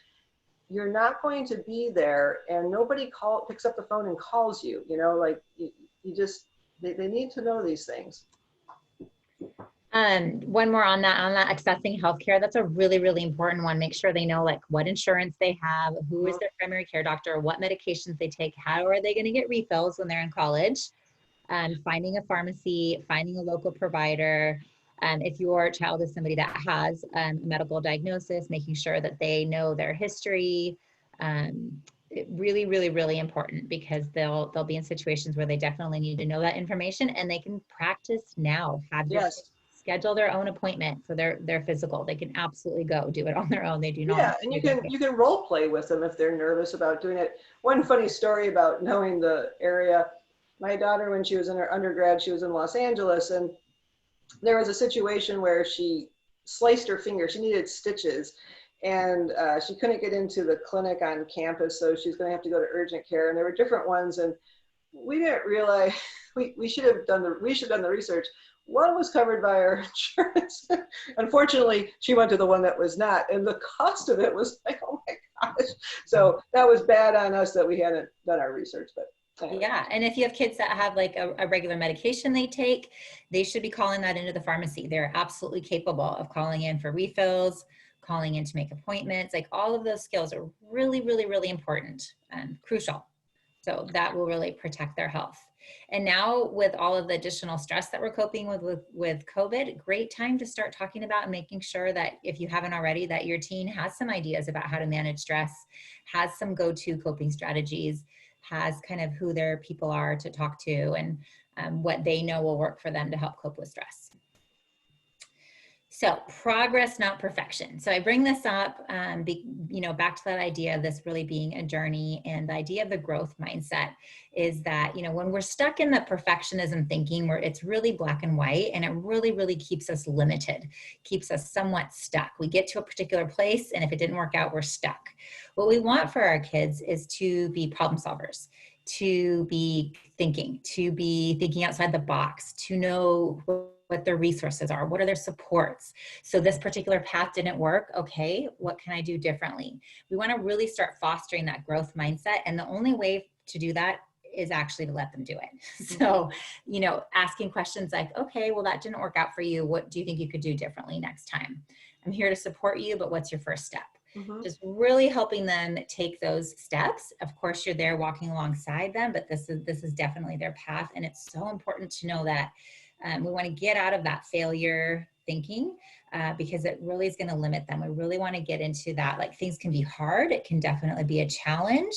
You're not going to be there, and nobody picks up the phone and calls you, they need to know these things. One more on that accessing healthcare. That's a really, really important one. Make sure they know like what insurance they have, who is their primary care doctor, what medications they take, how are they going to get refills when they're in college. finding a pharmacy, finding a local provider. If your child is somebody that has a medical diagnosis, making sure that they know their history. Really, really, really important, because they'll be in situations where they definitely need to know that information, and they can practice now. Have your Yes. schedule their own appointment for their physical. They can absolutely go do it on their own. They do not. Yeah, and you can role play with them if they're nervous about doing it. One funny story about knowing the area, my daughter, when she was in her undergrad, she was in Los Angeles, and there was a situation where she sliced her finger. She needed stitches, and she couldn't get into the clinic on campus, so she's going to have to go to urgent care. And there were different ones, and we didn't realize we should have done the research. One was covered by our insurance. Unfortunately, she went to the one that was not, and the cost of it was like, oh my gosh. So that was bad on us that we hadn't done our research. But anyway. Yeah, and if you have kids that have like a regular medication they take, they should be calling that into the pharmacy. They're absolutely capable of calling in for refills, calling in to make appointments. Like, all of those skills are really, really, really important and crucial. So that will really protect their health. And now, with all of the additional stress that we're coping with COVID, great time to start talking about and making sure that, if you haven't already, that your teen has some ideas about how to manage stress, has some go-to coping strategies, has kind of who their people are to talk to, and what they know will work for them to help cope with stress. So progress, not perfection. So I bring this up, back to that idea of this really being a journey, and the idea of the growth mindset is that, when we're stuck in the perfectionism thinking, where it's really black and white, and it really, really keeps us limited, keeps us somewhat stuck. We get to a particular place, and if it didn't work out, we're stuck. What we want for our kids is to be problem solvers, to be thinking outside the box, to know what their resources are, what are their supports. So this particular path didn't work. Okay, what can I do differently? We want to really start fostering that growth mindset. And the only way to do that is actually to let them do it. So, asking questions like, okay, well, that didn't work out for you. What do you think you could do differently next time? I'm here to support you, but what's your first step? Just really helping them take those steps. Of course, you're there walking alongside them, but this is definitely their path. And it's so important to know that we want to get out of that failure thinking, because it really is going to limit them. We really want to get into that. Like, things can be hard. It can definitely be a challenge.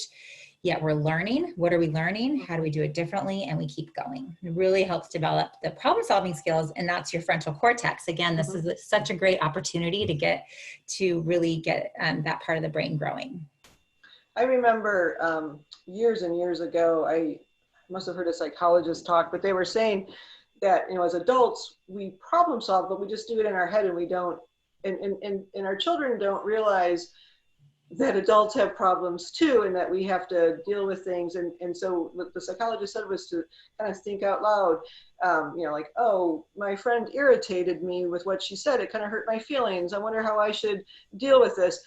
Yet we're learning. What are we learning? How do we do it differently? And we keep going. It really helps develop the problem solving skills. And that's your frontal cortex. Again, this is such a great opportunity to really get that part of the brain growing. I remember years and years ago, I must have heard a psychologist talk, but they were saying that, as adults, we problem solve, but we just do it in our head, and we don't, and our children don't realize that adults have problems too, and that we have to deal with things. And so what the psychologist said was to kind of think out loud, like, oh, my friend irritated me with what she said. It kind of hurt my feelings. I wonder how I should deal with this.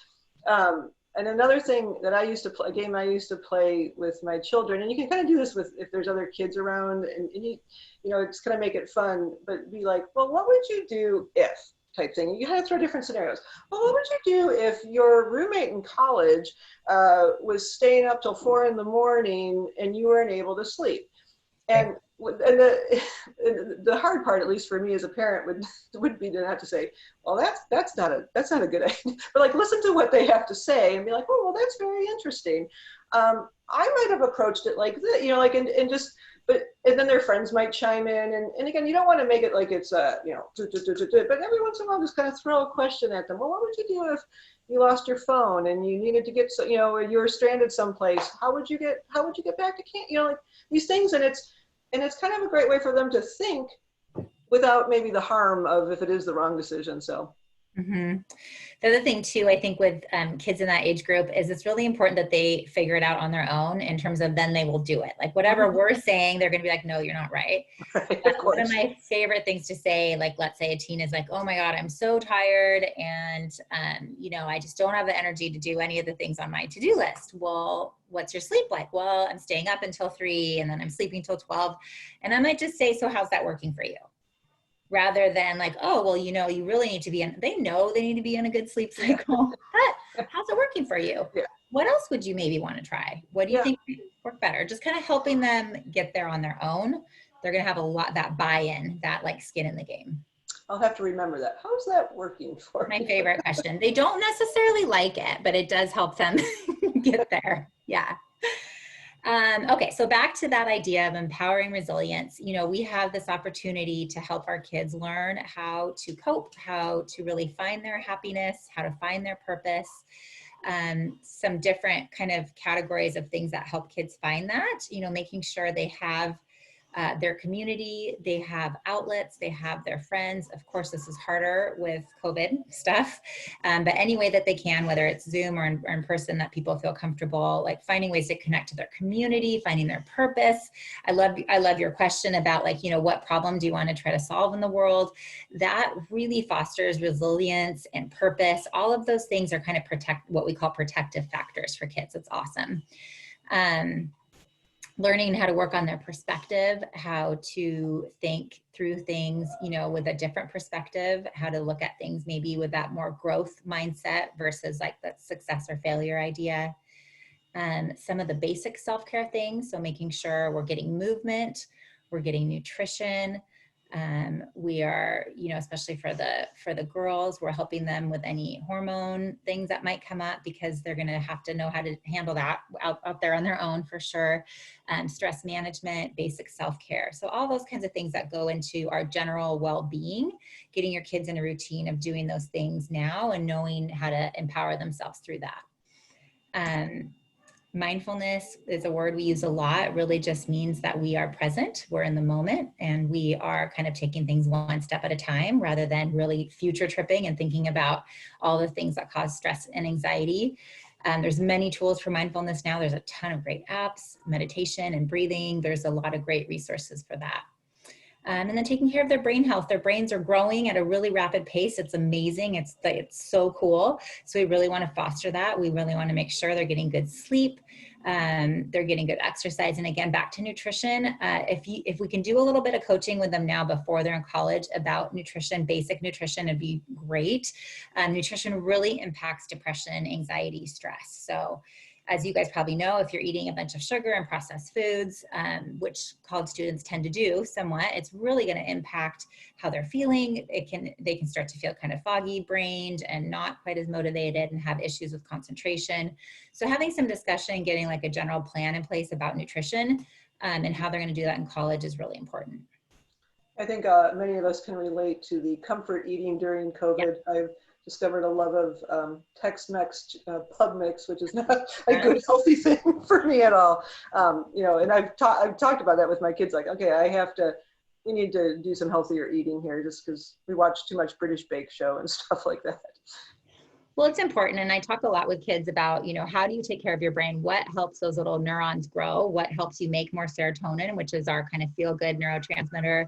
And another thing that I used to play, a game I used to play with my children, and you can kind of do this with, if there's other kids around, and you just kind of make it fun, but be like, well, what would you do if type thing? You kind of throw different scenarios. Well, what would you do if your roommate in college was staying up till 4 a.m. and you weren't able to sleep? And the hard part, at least for me as a parent, would be to have to say, well, that's not a good idea. But like, listen to what they have to say and be like, oh, well, that's very interesting. I might have approached it like this, and then their friends might chime in. And again, you don't want to make it like it's, but every once in a while, just kind of throw a question at them. Well, what would you do if you lost your phone and you needed to get, or you were stranded someplace? How would you get back to camp? Like these things. And it's kind of a great way for them to think without maybe the harm of if it is the wrong decision. So. The other thing too, I think with kids in that age group, is it's really important that they figure it out on their own, in terms of then they will do it. Like, whatever we're saying, they're going to be like, no, you're not right. One of my favorite things to say, like, let's say a teen is like, oh my God, I'm so tired. And, I just don't have the energy to do any of the things on my to-do list. Well, what's your sleep like? Well, I'm staying up until 3 and then I'm sleeping till 12. And I might just say, so how's that working for you? Rather than like, oh, well, you really need to be they know they need to be in a good sleep cycle. But how's it working for you? Yeah. What else would you maybe want to try? What do you think would work better? Just kind of helping them get there on their own, they're going to have a lot, that buy-in, that like skin in the game. I'll have to remember that. How's that working for My you? favorite question. They don't necessarily like it, but it does help them get there. Yeah. Okay, so back to that idea of empowering resilience. You know, we have this opportunity to help our kids learn how to cope, how to really find their happiness, how to find their purpose. Some different kind of categories of things that help kids find that, you know, making sure they have their community, they have outlets, they have their friends. Of course, this is harder with COVID stuff, but any way that they can, whether it's Zoom or in person, that people feel comfortable, like finding ways to connect to their community, finding their purpose. I love your question about like, you know, what problem do you want to try to solve in the world? That really fosters resilience and purpose. All of those things are kind of what we call protective factors for kids. It's awesome. Learning how to work on their perspective, how to think through things, you know, with a different perspective, how to look at things maybe with that more growth mindset versus like that success or failure idea. Some of the basic self-care things. So making sure we're getting movement, we're getting nutrition. We are, you know, especially for the girls, we're helping them with any hormone things that might come up because they're going to have to know how to handle that out there on their own for sure. Stress management, basic self-care. So all those kinds of things that go into our general well-being, getting your kids in a routine of doing those things now and knowing how to empower themselves through that. Mindfulness is a word we use a lot. It really just means that we are present, we're in the moment, and we are kind of taking things one step at a time rather than really future tripping and thinking about all the things that cause stress and anxiety. There's many tools for mindfulness now. There's a ton of great apps, meditation and breathing. There's a lot of great resources for that. And then taking care of their brain health. Their brains are growing at a really rapid pace. It's amazing. It's so cool. So we really want to foster that. We really want to make sure they're getting good sleep. They're getting good exercise. And again, back to nutrition. If we can do a little bit of coaching with them now before they're in college about nutrition, basic nutrition, it'd be great. Nutrition really impacts depression, anxiety, stress. So as you guys probably know, if you're eating a bunch of sugar and processed foods, which college students tend to do somewhat, it's really going to impact how they're feeling. They can start to feel kind of foggy brained and not quite as motivated and have issues with concentration. So having some discussion, getting like a general plan in place about nutrition and how they're going to do that in college is really important. I think many of us can relate to the comfort eating during COVID. Yeah. I've discovered a love of Tex-Mex pub mix, which is not a good, healthy thing for me at all. You know, and I've talked about that with my kids, like, okay, we need to do some healthier eating here just because we watch too much British Bake Show and stuff like that. Well, it's important. And I talk a lot with kids about, you know, how do you take care of your brain? What helps those little neurons grow? What helps you make more serotonin, which is our kind of feel-good neurotransmitter?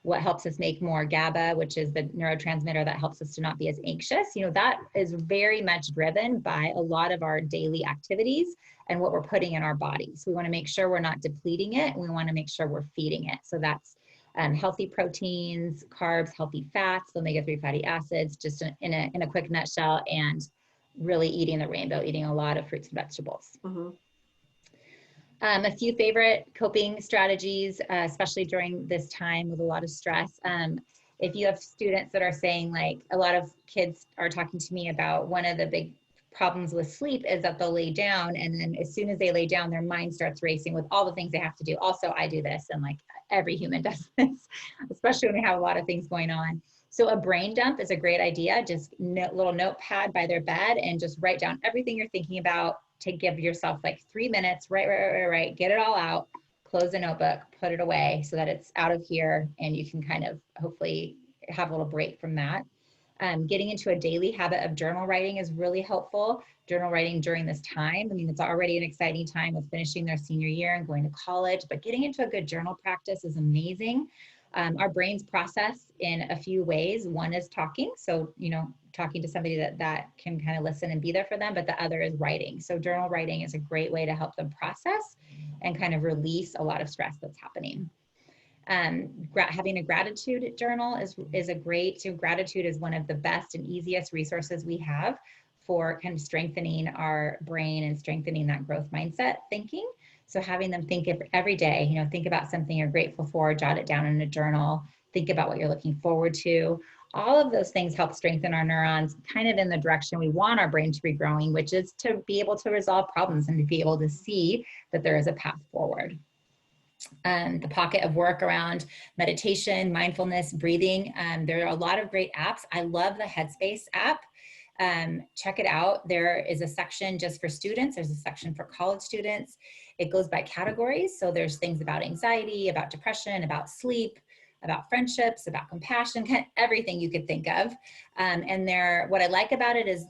What helps us make more GABA, which is the neurotransmitter that helps us to not be as anxious. You know, that is very much driven by a lot of our daily activities and what we're putting in our bodies. We want to make sure we're not depleting it. We want to make sure we're feeding it. So that's healthy proteins, carbs, healthy fats, omega-3 fatty acids, just in a quick nutshell, and really eating the rainbow, eating a lot of fruits and vegetables. Mm-hmm. A few favorite coping strategies, especially during this time with a lot of stress. If you have students that are saying, like, a lot of kids are talking to me about one of the big problems with sleep is that they'll lay down, and then as soon as they lay down, their mind starts racing with all the things they have to do. Also, I do this, and like every human does this, especially when we have a lot of things going on. So a brain dump is a great idea. Just little notepad by their bed and just write down everything you're thinking about, to give yourself like 3 minutes, right, get it all out, close the notebook, put it away so that it's out of here and you can kind of hopefully have a little break from that. Getting into a daily habit of journal writing is really helpful. Journal writing during this time. I mean, it's already an exciting time with finishing their senior year and going to college, but getting into a good journal practice is amazing. Our brains process in a few ways. One is talking. So, you know, talking to somebody that can kind of listen and be there for them, but the other is writing. So journal writing is a great way to help them process and kind of release a lot of stress that's happening. Having a gratitude journal is a great, so gratitude is one of the best and easiest resources we have for kind of strengthening our brain and strengthening that growth mindset thinking. So having them think of every day, you know, think about something you're grateful for, jot it down in a journal, think about what you're looking forward to. All of those things help strengthen our neurons kind of in the direction we want our brain to be growing, which is to be able to resolve problems and to be able to see that there is a path forward. The pocket of work around meditation, mindfulness, breathing. There are a lot of great apps. I love the Headspace app. Check it out. There is a section just for students. There's a section for college students. It goes by categories. So there's things about anxiety, about depression, about sleep, about friendships, about compassion, kind of everything you could think of. And what I like about it is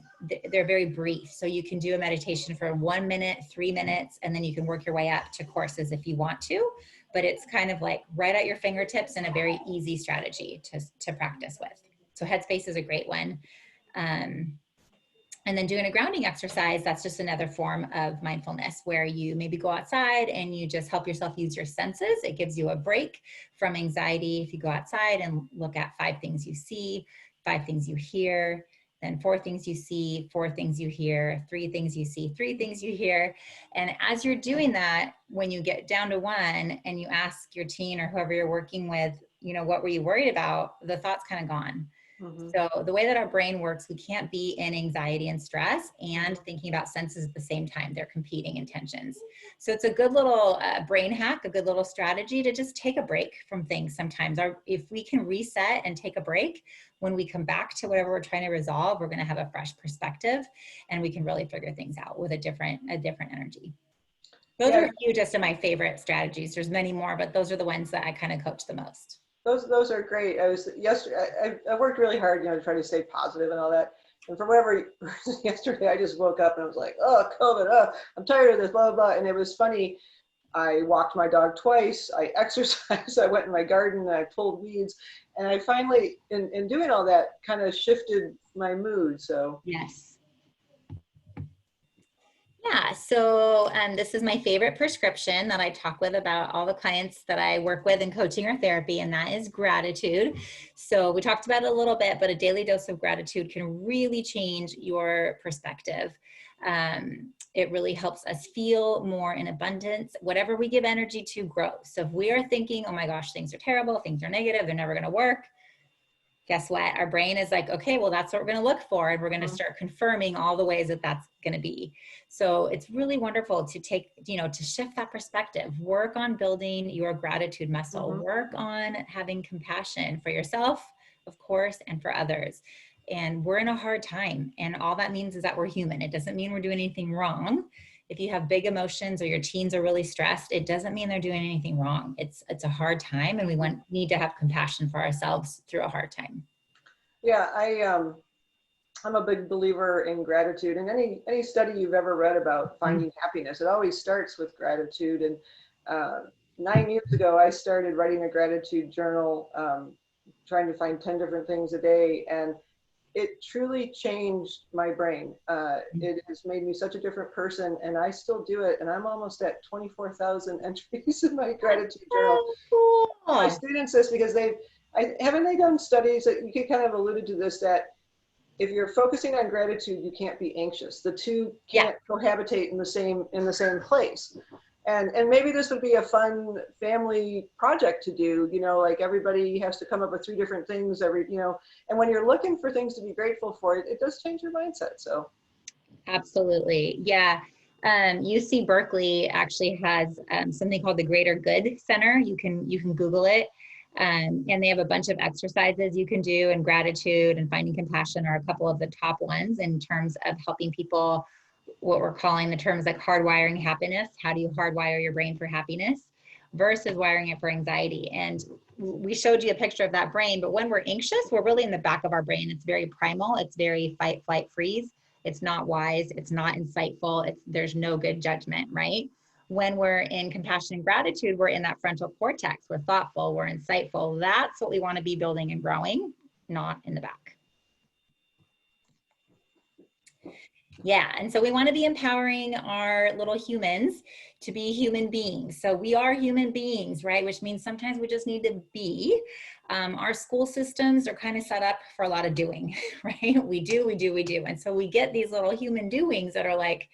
they're very brief. So you can do a meditation for 1 minute, 3 minutes, and then you can work your way up to courses if you want to. But it's kind of like right at your fingertips and a very easy strategy to practice with. So Headspace is a great one. And then doing a grounding exercise, that's just another form of mindfulness where you maybe go outside and you just help yourself use your senses. It gives you a break from anxiety. If you go outside and look at 5 things you see, 5 things you hear, then 4 things you see, 4 things you hear, 3 things you see, 3 things you hear. And as you're doing that, when you get down to 1 and you ask your teen or whoever you're working with, you know, what were you worried about? The thought's kind of gone. So the way that our brain works, we can't be in anxiety and stress and thinking about senses at the same time. They're competing intentions. So it's a good little brain hack, a good little strategy to just take a break from things sometimes. If we can reset and take a break, when we come back to whatever we're trying to resolve, we're going to have a fresh perspective and we can really figure things out with a different energy. Those are a few just of my favorite strategies. There's many more, but those are the ones that I kind of coach the most. Those are great. I worked really hard, to try to stay positive and all that. And for whatever reason, yesterday I just woke up and I was like, oh, COVID, I'm tired of this, blah, blah, blah. And it was funny. I walked my dog twice. I exercised. I went in my garden and I pulled weeds. And I finally, in doing all that, kind of shifted my mood. So yes. Yeah, so this is my favorite prescription that I talk with about all the clients that I work with in coaching or therapy, and that is gratitude. So we talked about it a little bit, but a daily dose of gratitude can really change your perspective. It really helps us feel more in abundance. Whatever we give energy to grows. So if we are thinking, oh my gosh, things are terrible, things are negative, they're never going to work, guess what? Our brain is like, okay, well, that's what we're going to look for. And we're going to start confirming all the ways that that's going to be. So it's really wonderful to take, to shift that perspective, work on building your gratitude muscle, work on having compassion for yourself, of course, and for others. And we're in a hard time. And all that means is that we're human. It doesn't mean we're doing anything wrong. If you have big emotions or your teens are really stressed, it doesn't mean they're doing anything wrong. It's a hard time, and we need to have compassion for ourselves through a hard time. Yeah, I'm a big believer in gratitude. And any study you've ever read about finding happiness, it always starts with gratitude. And 9 years ago, I started writing a gratitude journal, trying to find 10 different things a day. And it truly changed my brain. It has made me such a different person, and I still do it. And I'm almost at 24,000 entries in my gratitude journal. Cool. My students this because haven't they done studies that you kind of alluded to this, that if you're focusing on gratitude, you can't be anxious. The two can't cohabitate in the same place. And maybe this would be a fun family project to do, like everybody has to come up with 3 different things and when you're looking for things to be grateful for, it does change your mindset. So. Absolutely. Yeah. UC Berkeley actually has something called the Greater Good Center. You can Google it. And they have a bunch of exercises you can do, and gratitude and finding compassion are a couple of the top ones in terms of helping people, what we're calling the terms like hardwiring happiness. How do you hardwire your brain for happiness versus wiring it for anxiety? And we showed you a picture of that brain, but when we're anxious, we're really in the back of our brain. It's very primal. It's very fight, flight, freeze. It's not wise. It's not insightful. There's no good judgment, right? When we're in compassion and gratitude, we're in that frontal cortex. We're thoughtful, we're insightful. That's what we want to be building and growing, not in the back. Yeah, and so we want to be empowering our little humans to be human beings. So we are human beings, right? Which means sometimes we just need to be. Our school systems are kind of set up for a lot of doing, right? We do. And so we get these little human doings that are like,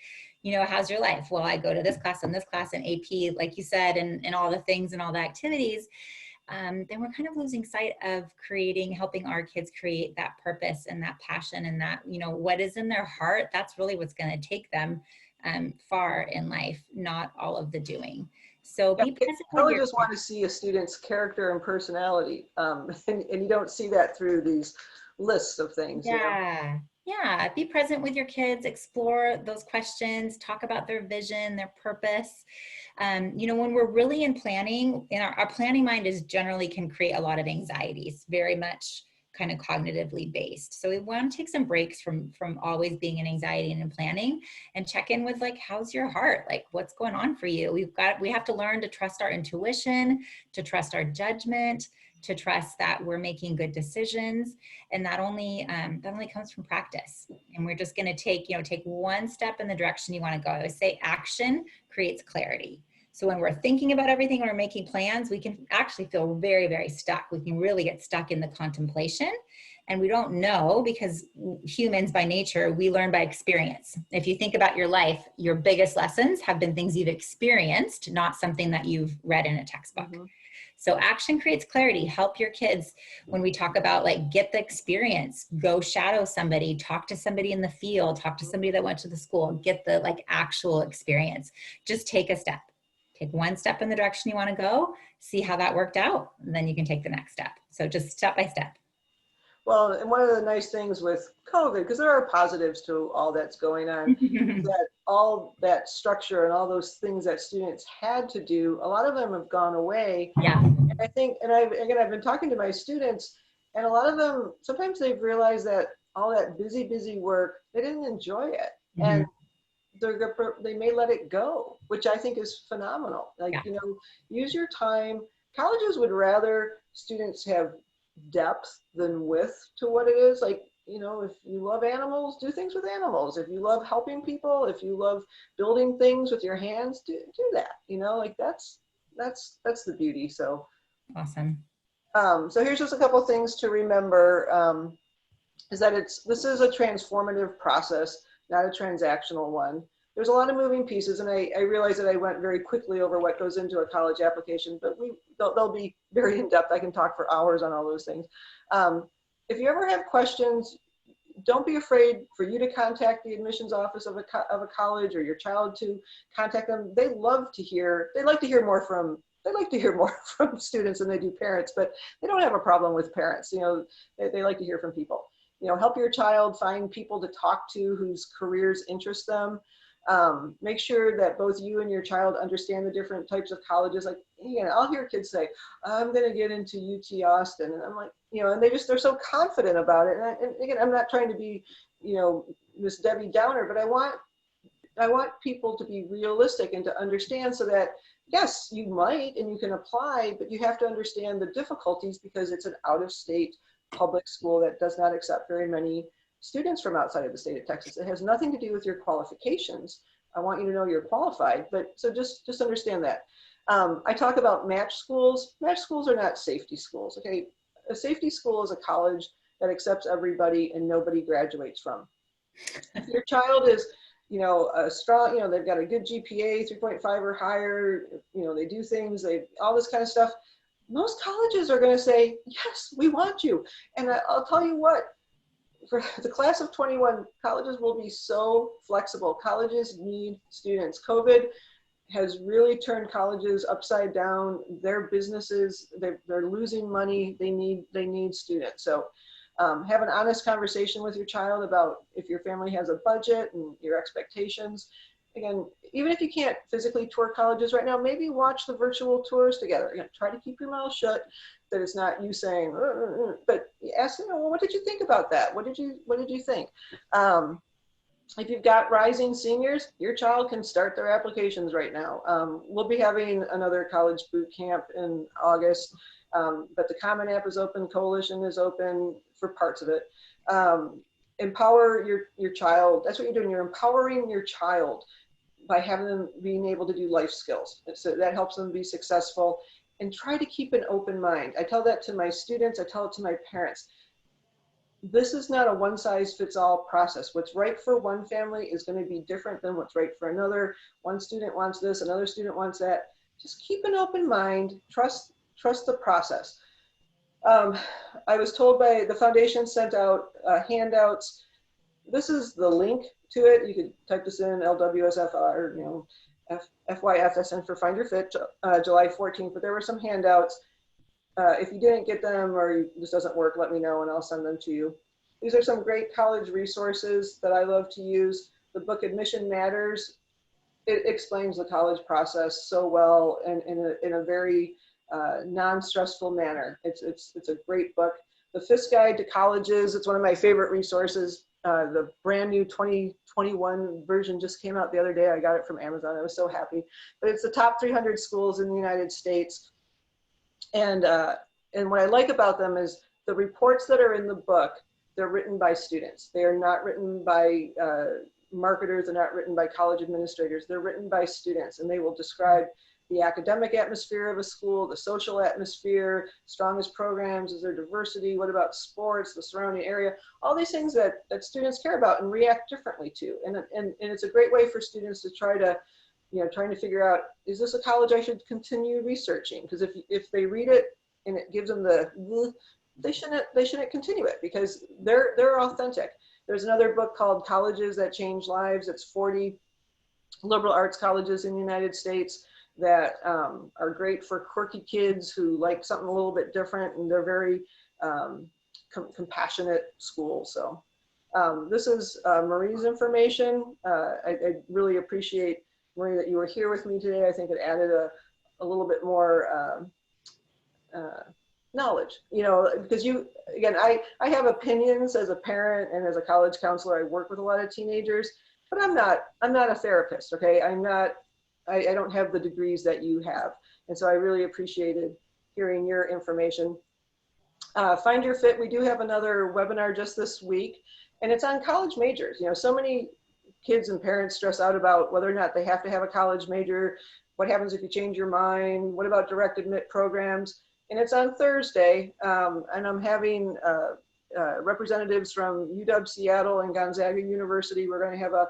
you know, how's your life? Well, I go to this class and AP, like you said, and all the things and all the activities. Then we're kind of losing sight of helping our kids create that purpose and that passion and that, you know, what is in their heart. That's really what's going to take them far in life, not all of the doing. So Yeah, be present with your colleges want to see a student's character and personality, and you don't see that through these lists of things, you know? Yeah. Yeah. Be present with your kids, explore those questions, talk about their vision, their purpose. You know, when we're really in planning, in our planning mind is generally can create a lot of anxieties, very much kind of cognitively based. So we want to take some breaks from always being in anxiety and in planning, and check in with like, how's your heart? Like, what's going on for you? We have to learn to trust our intuition, to trust our judgment, to trust that we're making good decisions. And that only comes from practice. And we're just going to take one step in the direction you want to go. I always say action creates clarity. So when we're thinking about everything, when we're making plans, we can actually feel very, very stuck. We can really get stuck in the contemplation, and we don't know, because humans by nature, we learn by experience. If you think about your life, your biggest lessons have been things you've experienced, not something that you've read in a textbook. Mm-hmm. So action creates clarity. Help your kids when we talk about like, get the experience, go shadow somebody, talk to somebody in the field, talk to somebody that went to the school, get the like actual experience. Just take a step. Take one step in the direction you want to go, see how that worked out, and then you can take the next step. So just step by step. Well, and one of the nice things with COVID, because there are positives to all that's going on, is that all that structure and all those things that students had to do, a lot of them have gone away. Yeah. And I think, and I've been talking to my students, and a lot of them, sometimes they've realized that all that busy work, they didn't enjoy it. Mm-hmm. And they may let it go, which I think is phenomenal. Like, Yeah. you know, use your time. Colleges would rather students have depth than width to what it is. Like, you know, if you love animals, do things with animals. If you love helping people, if you love building things with your hands, do that. You know, like that's the beauty. So Awesome. so here's just a couple things to remember, is that this is a transformative process, not a transactional one. There's a lot of moving pieces, and I realize that I went very quickly over what goes into a college application, but they'll be very in-depth. I can talk for hours on all those things. If you ever have questions, don't be afraid for you to contact the admissions office of a college, or your child to contact them. They like to hear more from students than they do parents, but they don't have a problem with parents. You know, they like to hear from people. You know, help your child find people to talk to whose careers interest them. Make sure that both you and your child understand the different types of colleges. Like, you know, I'll hear kids say, I'm going to get into UT Austin. And I'm like, you know, and they're so confident about it. And again, I'm not trying to be, you know, Miss Debbie Downer, but I want people to be realistic and to understand, so that, yes, you might, and you can apply, but you have to understand the difficulties, because it's an out-of-state public school that does not accept very many students from outside of the state of Texas. It has nothing to do with your qualifications. I want you to know you're qualified, but so just understand that. I talk about match schools. Match schools are not safety schools, okay? A safety school is a college that accepts everybody and nobody graduates from. If your child is, you know, a strong, you know, they've got a good GPA, 3.5 or higher, you know, they do things, all this kind of stuff, most colleges are going to say, yes, we want you. And I'll tell you what, for the class of 21, colleges will be so flexible. Colleges need students. COVID has really turned colleges upside down. Their businesses, they're losing money. They need students. So have an honest conversation with your child about if your family has a budget and your expectations. Again, even if you can't physically tour colleges right now, maybe watch the virtual tours together. You know, try to keep your mouth shut, that it's not you saying, but ask them, well, what did you think about that? What did you think? If you've got rising seniors, your child can start their applications right now. We'll be having another college boot camp in August, but the Common App is open, Coalition is open for parts of it. Empower your child. That's what you're doing. You're empowering your child by having them being able to do life skills. So that helps them be successful, and try to keep an open mind. I tell that to my students, I tell it to my parents. this is not a one-size-fits-all process. What's right for one family is going to be different than what's right for another. One student wants this, another student wants that. Just keep an open mind, trust the process. I was told by the foundation sent out handouts. This is the link to it. You could type this in LWSFR, you know, FYFSN for Find Your Fit, July 14th, but there were some handouts. If you didn't get them or this doesn't work, let me know and I'll send them to you. These are some great college resources that I love to use. The book Admission Matters, it explains the college process so well and in a very non-stressful manner. It's a great book. The FIS Guide to Colleges, it's one of my favorite resources. The brand new 2021 version just came out the other day. I got it from Amazon. I was so happy. But it's the top 300 schools in the United States. And what I like about them is the reports that are in the book, they're written by students. They are not written by marketers, they're not written by college administrators. They're written by students, and they will describe the academic atmosphere of a school, the social atmosphere, strongest programs, is there diversity, what about sports, the surrounding area, all these things that students care about and react differently to. And it's a great way for students to try to, you know, trying to figure out, is this a college I should continue researching? Because if they read it and it gives them the, they shouldn't continue it because they're authentic. There's another book called Colleges That Change Lives. It's 40 liberal arts colleges in the United States that are great for quirky kids who like something a little bit different, and they're very compassionate schools. So this is Marie's information. I really appreciate, Marie, that you were here with me today. I think it added a little bit more knowledge, you know, because again, I have opinions as a parent and as a college counselor. I work with a lot of teenagers, but I'm not a therapist, okay? I don't have the degrees that you have. And so I really appreciated hearing your information. Find Your Fit, we do have another webinar just this week, and it's on college majors. You know, so many kids and parents stress out about whether or not they have to have a college major. What happens if you change your mind? What about direct admit programs? And it's on Thursday, and I'm having representatives from UW Seattle and Gonzaga University. We're going to have a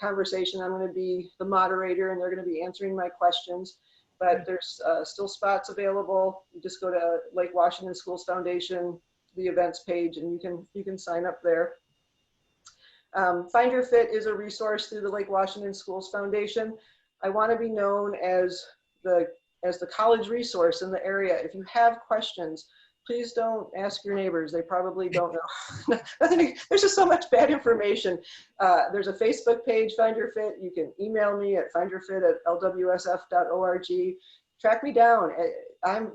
conversation. I'm going to be the moderator, and they're going to be answering my questions. But there's still spots available. You just go to Lake Washington Schools Foundation, the events page, and you can sign up there. Find Your Fit is a resource through the Lake Washington Schools Foundation. I want to be known as the college resource in the area. If you have questions, please don't ask your neighbors. They probably don't know. There's just so much bad information. There's a Facebook page, Find Your Fit. You can email me at findyourfit@lwsf.org. Track me down. I'm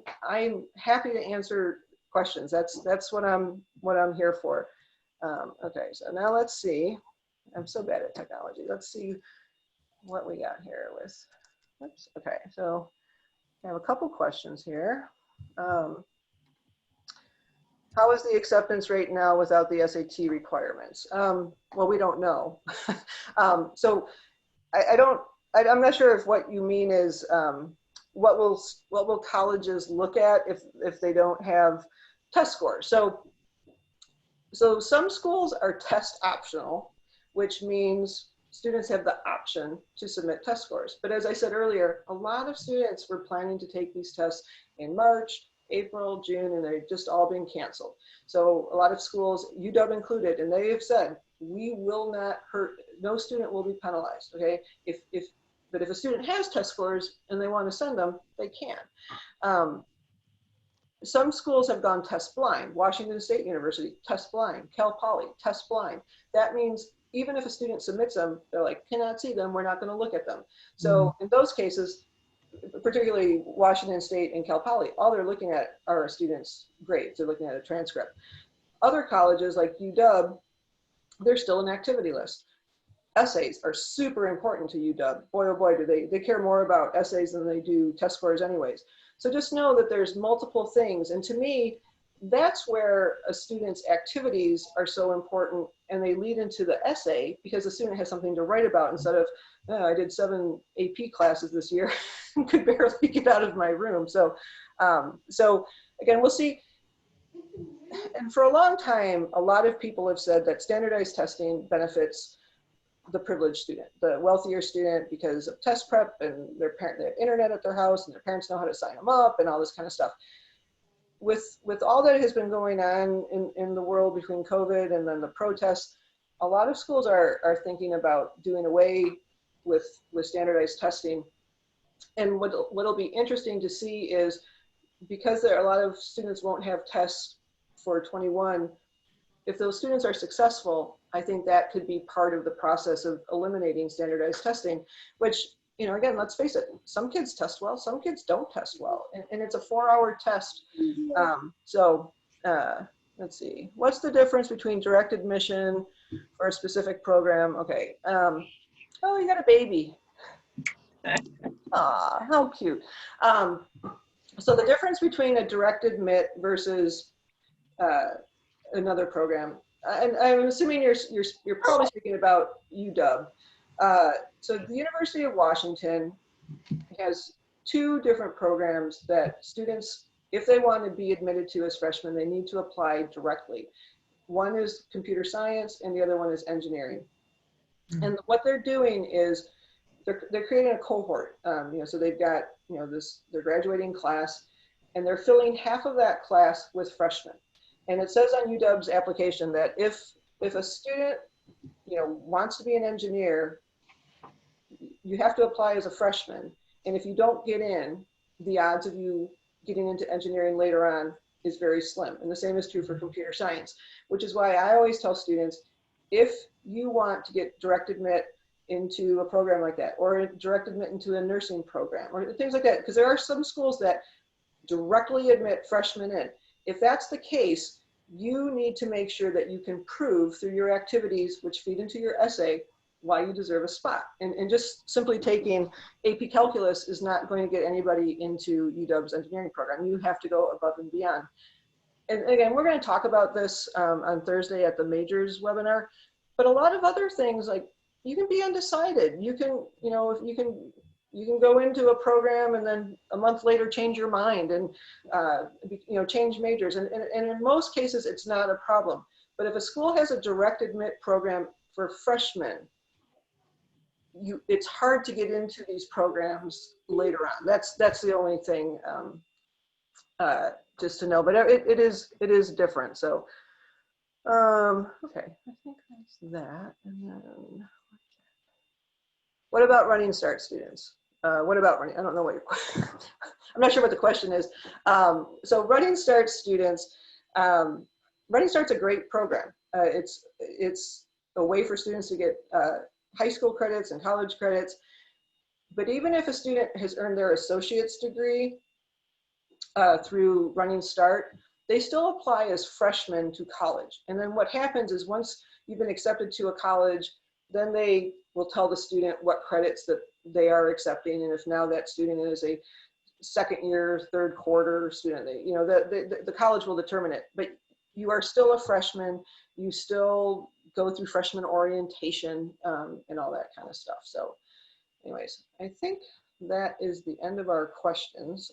happy to answer questions. That's what I'm here for. Okay, so now let's see. I'm so bad at technology. Let's see what we got here with. Oops. Okay, so I have a couple questions here. How is the acceptance rate now without the SAT requirements? Well, we don't know. So I'm not sure if what you mean is what will colleges look at if they don't have test scores. So some schools are test optional, which means students have the option to submit test scores. But as I said earlier, a lot of students were planning to take these tests in March, April, June, and they've just all been canceled. So a lot of schools, UW included, and they have said, we will not hurt, no student will be penalized, okay? But if a student has test scores and they want to send them, they can. Some schools have gone test blind. Washington State University, test blind. Cal Poly, test blind. That means even if a student submits them, they're like, cannot see them, we're not going to look at them. So in those cases, particularly Washington State and Cal Poly, all they're looking at are a student's grades. They're looking at a transcript. Other colleges like UW, they're still an activity list. Essays are super important to UW. Boy, oh boy, do they care more about essays than they do test scores anyways. So just know that there's multiple things. And to me, that's where a student's activities are so important, and they lead into the essay because the student has something to write about instead of, oh, I did 7 AP classes this year and could barely get out of my room. So, so again, we'll see. and for a long time, a lot of people have said that standardized testing benefits the privileged student, the wealthier student, because of test prep and they have internet at their house and their parents know how to sign them up and all this kind of stuff. With all that has been going on in the world between COVID and then the protests, a lot of schools are thinking about doing away with standardized testing. And what'll be interesting to see is, because there are a lot of students won't have tests for 21, if those students are successful, I think that could be part of the process of eliminating standardized testing, which, you know, again, let's face it, some kids test well, some kids don't test well, and it's a 4-hour test. Let's see, what's the difference between direct admission for a specific program? Okay, oh, you got a baby. Aw, how cute. So the difference between a direct admit versus another program, and I'm assuming you're probably speaking about UW. So the University of Washington has 2 different programs that students, if they want to be admitted to as freshmen, they need to apply directly. One is computer science and the other one is engineering. Mm-hmm. And what they're doing is they're creating a cohort. You know, so they've got, you know, their graduating class, and they're filling half of that class with freshmen. And it says on UW's application that if a student, you know, wants to be an engineer, you have to apply as a freshman. And if you don't get in, the odds of you getting into engineering later on is very slim. And the same is true for computer science, which is why I always tell students, if you want to get direct admit into a program like that, or direct admit into a nursing program, or things like that, because there are some schools that directly admit freshmen in. If that's the case, you need to make sure that you can prove through your activities, which feed into your essay, why you deserve a spot. And just simply taking AP Calculus is not going to get anybody into UW's engineering program. You have to go above and beyond. And again, we're going to talk about this on Thursday at the majors webinar, but a lot of other things, like you can be undecided. You can, you know, you can go into a program and then a month later change your mind and, you know, change majors. And in most cases, it's not a problem. But if a school has a direct admit program for freshmen, it's hard to get into these programs later on. That's the only thing just to know. But it is different. So, okay, I think that's that. And then, what about Running Start students? What about running? I don't know what your I'm not sure what the question is. So Running Start students, Running Start's a great program. It's a way for students to get high school credits and college credits. But even if a student has earned their associate's degree through Running Start, they still apply as freshmen to college. And then what happens is, once you've been accepted to a college, then they will tell the student what credits that they are accepting. And if now that student is a second year, third quarter student, you know, the college will determine it. But you are still a freshman. You still go through freshman orientation and all that kind of stuff. So anyways, I think that is the end of our questions.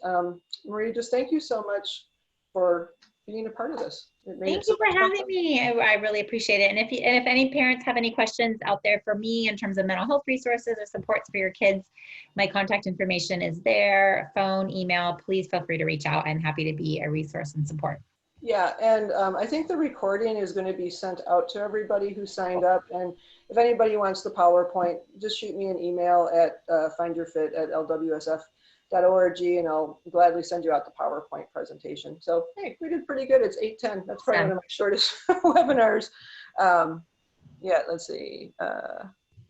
Marie, just thank you so much for being a part of this. Thank you for having me. I really appreciate it. And if any parents have any questions out there for me in terms of mental health resources or supports for your kids, my contact information is there, phone, email. Please feel free to reach out. I'm happy to be a resource and support. Yeah, and I think the recording is going to be sent out to everybody who signed up. And if anybody wants the PowerPoint, just shoot me an email at findyourfit@lwsf.org, and I'll gladly send you out the PowerPoint presentation. So, hey, we did pretty good. It's 8:10. That's probably one of my shortest webinars. Yeah, let's see.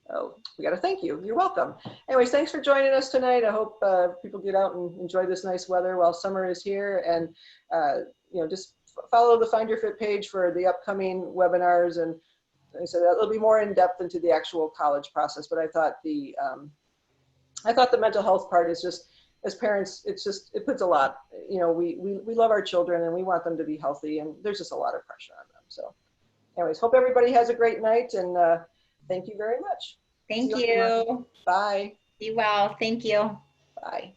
Oh, we got to thank you. You're welcome. Anyways, thanks for joining us tonight. I hope people get out and enjoy this nice weather while summer is here. And, you know, just follow the Find Your Fit page for the upcoming webinars. And like I said, it'll be more in depth into the actual college process. But I thought the mental health part is just, as parents, it puts a lot, you know, we love our children and we want them to be healthy, and there's just a lot of pressure on them. So anyways, hope everybody has a great night, and thank you very much. Thank you. Bye. Be well. Thank you. Bye.